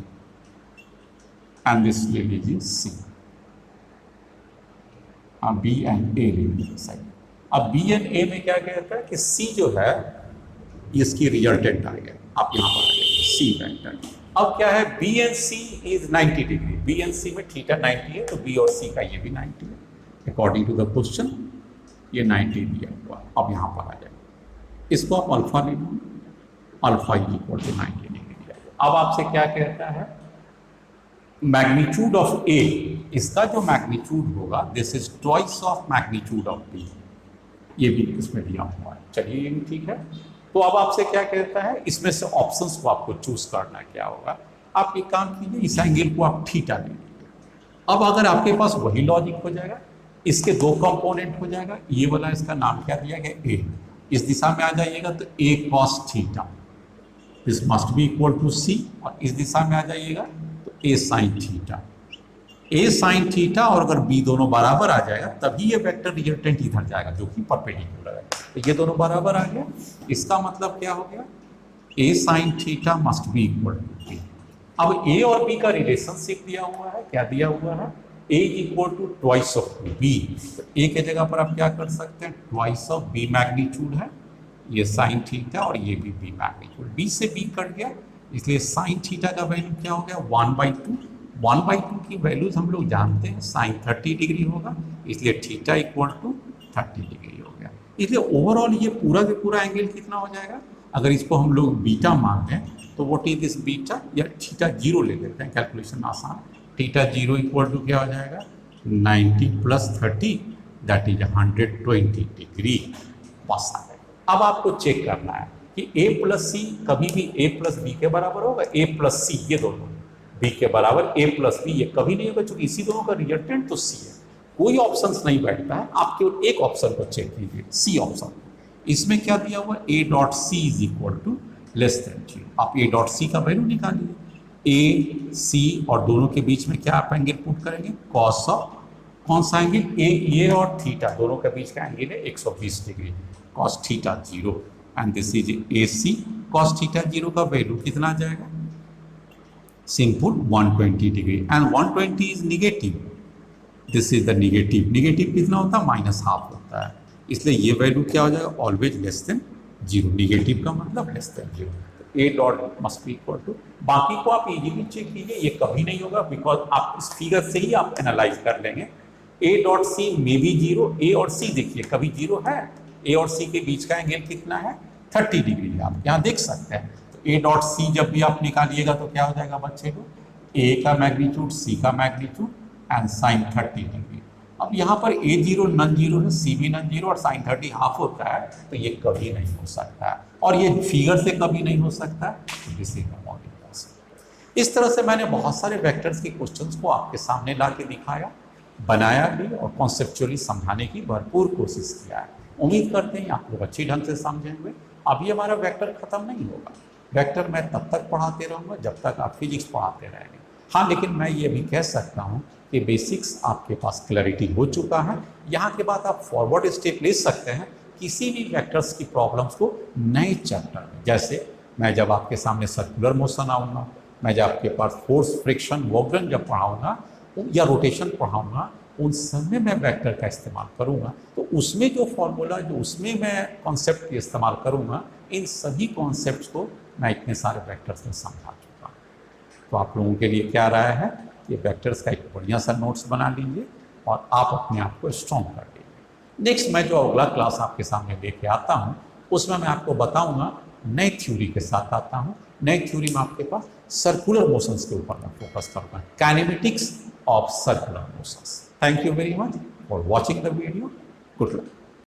Speaker 1: एंड दिस ले लीजिए c, b एंड a ले लीजिए साइड। अब b एंड a में क्या कहता है कि c जो है इसकी रिजल्टेंट आ गया, आप यहाँ पर आ गए c वेक्टर। अब क्या है, b and c is 90 degree, b and c में थीटा 90 है, तो b और c का ये भी 90 है अकॉर्डिंग टू द क्वेश्चन, ये 90 दिया हुआ। अब यहाँ पर आ जाए, इसको आप अल्फा ले लो, alpha is equal to 90 degree. अब आपसे क्या कहता है, मैग्नीट्यूड ऑफ ए, इसका जो मैग्नीट्यूड होगा this is twice of magnitude of B, ये भी इसमें दिया हुआ है। चलिए ये भी ठीक है। तो अब आपसे क्या कहता है, इसमें से ऑप्शंस को आपको चूज करना क्या होगा। आप एक काम कीजिए, इस एंगल को आप थीटा ले लीजिए। अब अगर आपके पास वही लॉजिक हो जाएगा, इसके दो कंपोनेंट हो जाएगा, ये वाला इसका नाम क्या दिया गया, ए, इस दिशा में आ जाइएगा तो A cos theta, this must be equal to C, और इस दिशा में आ जाइएगा तो A sine theta, A sine theta, और अगर बी दोनों बराबर आ जाएगा तभी ये वेक्टर रिजल्टेंट इधर जाएगा जो कि परपेंडिकुलर है। तो ये दोनों बराबर आ गया, इसका मतलब क्या हो गया, A sine theta must be equal to B. अब ए और बी का रिलेशनशिप दिया हुआ है, क्या दिया हुआ है, A equal to twice of B. तो ए के जगह पर आप क्या कर सकते हैं, ट्वाइस ऑफ बी मैग्नीट्यूड है, ये साइन थीटा, और ये भी बी मैग्नीट्यूड, बी से बी कट गया, इसलिए साइन थीटा का वैल्यू क्या हो गया, 1/2। 1/2 की वैल्यूज हम लोग जानते हैं, साइन 30 डिग्री होगा, इसलिए थीटा इक्वल टू 30 डिग्री हो गया। इसलिए ओवरऑल ये पूरा का पूरा एंगल कितना हो जाएगा, अगर इसको हम लोग बीटा मान लें तो व्हाट इज दिस बीटा, या थीटा 0 ले लेते हैं, कैलकुलेशन आसान। थीटा 0 इक्वल टू क्या हो जाएगा, 90 प्लस 30 दैट इज 120 डिग्री, बस आ गया। अब आपको चेक करना है कि a प्लस सी कभी भी a प्लस बी के बराबर होगा, a प्लस सी ये दोनों b के बराबर, a प्लस बी ये कभी नहीं होगा, क्योंकि इसी दोनों का रिजल्टेंट तो c है। कोई ऑप्शंस नहीं बैठता है, आप केवल एक ऑप्शन को चेक कीजिए, सी ऑप्शन। इसमें क्या दिया हुआ, a dot C is equal to less than 0। आप a डॉट सी का वैल्यू निकालिए, a c और दोनों के बीच में क्या आप एंगल पुट करेंगे, कॉस ऑफ कौन सा एंगल, ए और थीटा दोनों के बीच का एंगल है 120 degree, cos theta 0, and this is AC cos theta 0 का वैल्यू कितना आ जाएगा, simple 120 degree, and 120 is negative, this is the negative, negative कितना होता है, -½ होता है, इसलिए ये वैल्यू क्या हो जाएगा, always less than zero. Negative का मतलब less than zero. A dot must be equal to, बाकी को आप इजीली चेक कीजिए, ये कभी नहीं होगा बिकॉज आप इस फिगर से ही आप एनालाइज कर लेंगे। A dot C may be zero, A और सी देखिए कभी जीरो है, ए और सी के बीच का एंगल कितना है 30 डिग्री, आप यहाँ देख सकते हैं। तो ए डॉट सी जब भी आप निकालिएगा तो क्या हो जाएगा बच्चे को, ए का मैग्नीट्यूड सी का मैग्नीट्यूड एंड साइन 30 डिग्री। अब यहाँ पर ए जीरो नन जीरो है, सी भी नन जीरो और साइन 30 हाफ होता है, तो ये कभी नहीं हो सकता है, और ये फिगर से कभी नहीं हो सकता है, तो this is the only possible. इस तरह से मैंने बहुत सारे वेक्टर्स के क्वेश्चंस को आपके सामने ला के दिखाया, बनाया भी और कॉन्सेप्चुअली समझाने की भरपूर कोशिश किया है। उम्मीद करते हैं आप लोग अच्छी ढंग से समझेंगे। अभी हमारा वेक्टर खत्म नहीं होगा, वेक्टर मैं तब तक पढ़ाते रहूँगा जब तक आप फिजिक्स पढ़ाते रहेंगे। हाँ, लेकिन मैं ये भी कह सकता हूँ कि बेसिक्स आपके पास क्लैरिटी हो चुका है। यहाँ के बाद आप फॉरवर्ड स्टेप ले सकते हैं किसी भी वेक्टर्स की प्रॉब्लम्स को नए चैप्टर में। जैसे मैं जब आपके सामने सर्कुलर मोशन आऊँगा, मैं जब आपके पास फोर्स, फ्रिक्शन, वॉब्लन जब पढ़ाऊँगा या रोटेशन पढ़ाऊँगा, उन सब में मैं वेक्टर का इस्तेमाल करूँगा। तो उसमें जो फॉर्मूला, जो उसमें मैं कॉन्सेप्ट के इस्तेमाल करूँगा, इन सभी कॉन्सेप्ट्स को मैं इतने सारे वेक्टर्स में समझा चुका हूँ। तो आप लोगों के लिए क्या राय है, ये वेक्टर्स का एक बढ़िया सा नोट्स बना लीजिए और आप अपने आप को स्ट्रॉन्ग कर लीजिए। नेक्स्ट मैं जो अगला क्लास आपके सामने लेके आता हूँ, उसमें मैं आपको बताऊँगा, नई थ्योरी के साथ आता हूँ। नई थ्योरी में आपके पास सर्कुलर मोशंस के ऊपर मैं फोकस करूँगा, kinematics of circular motions. Thank you very much for watching the video. Good luck.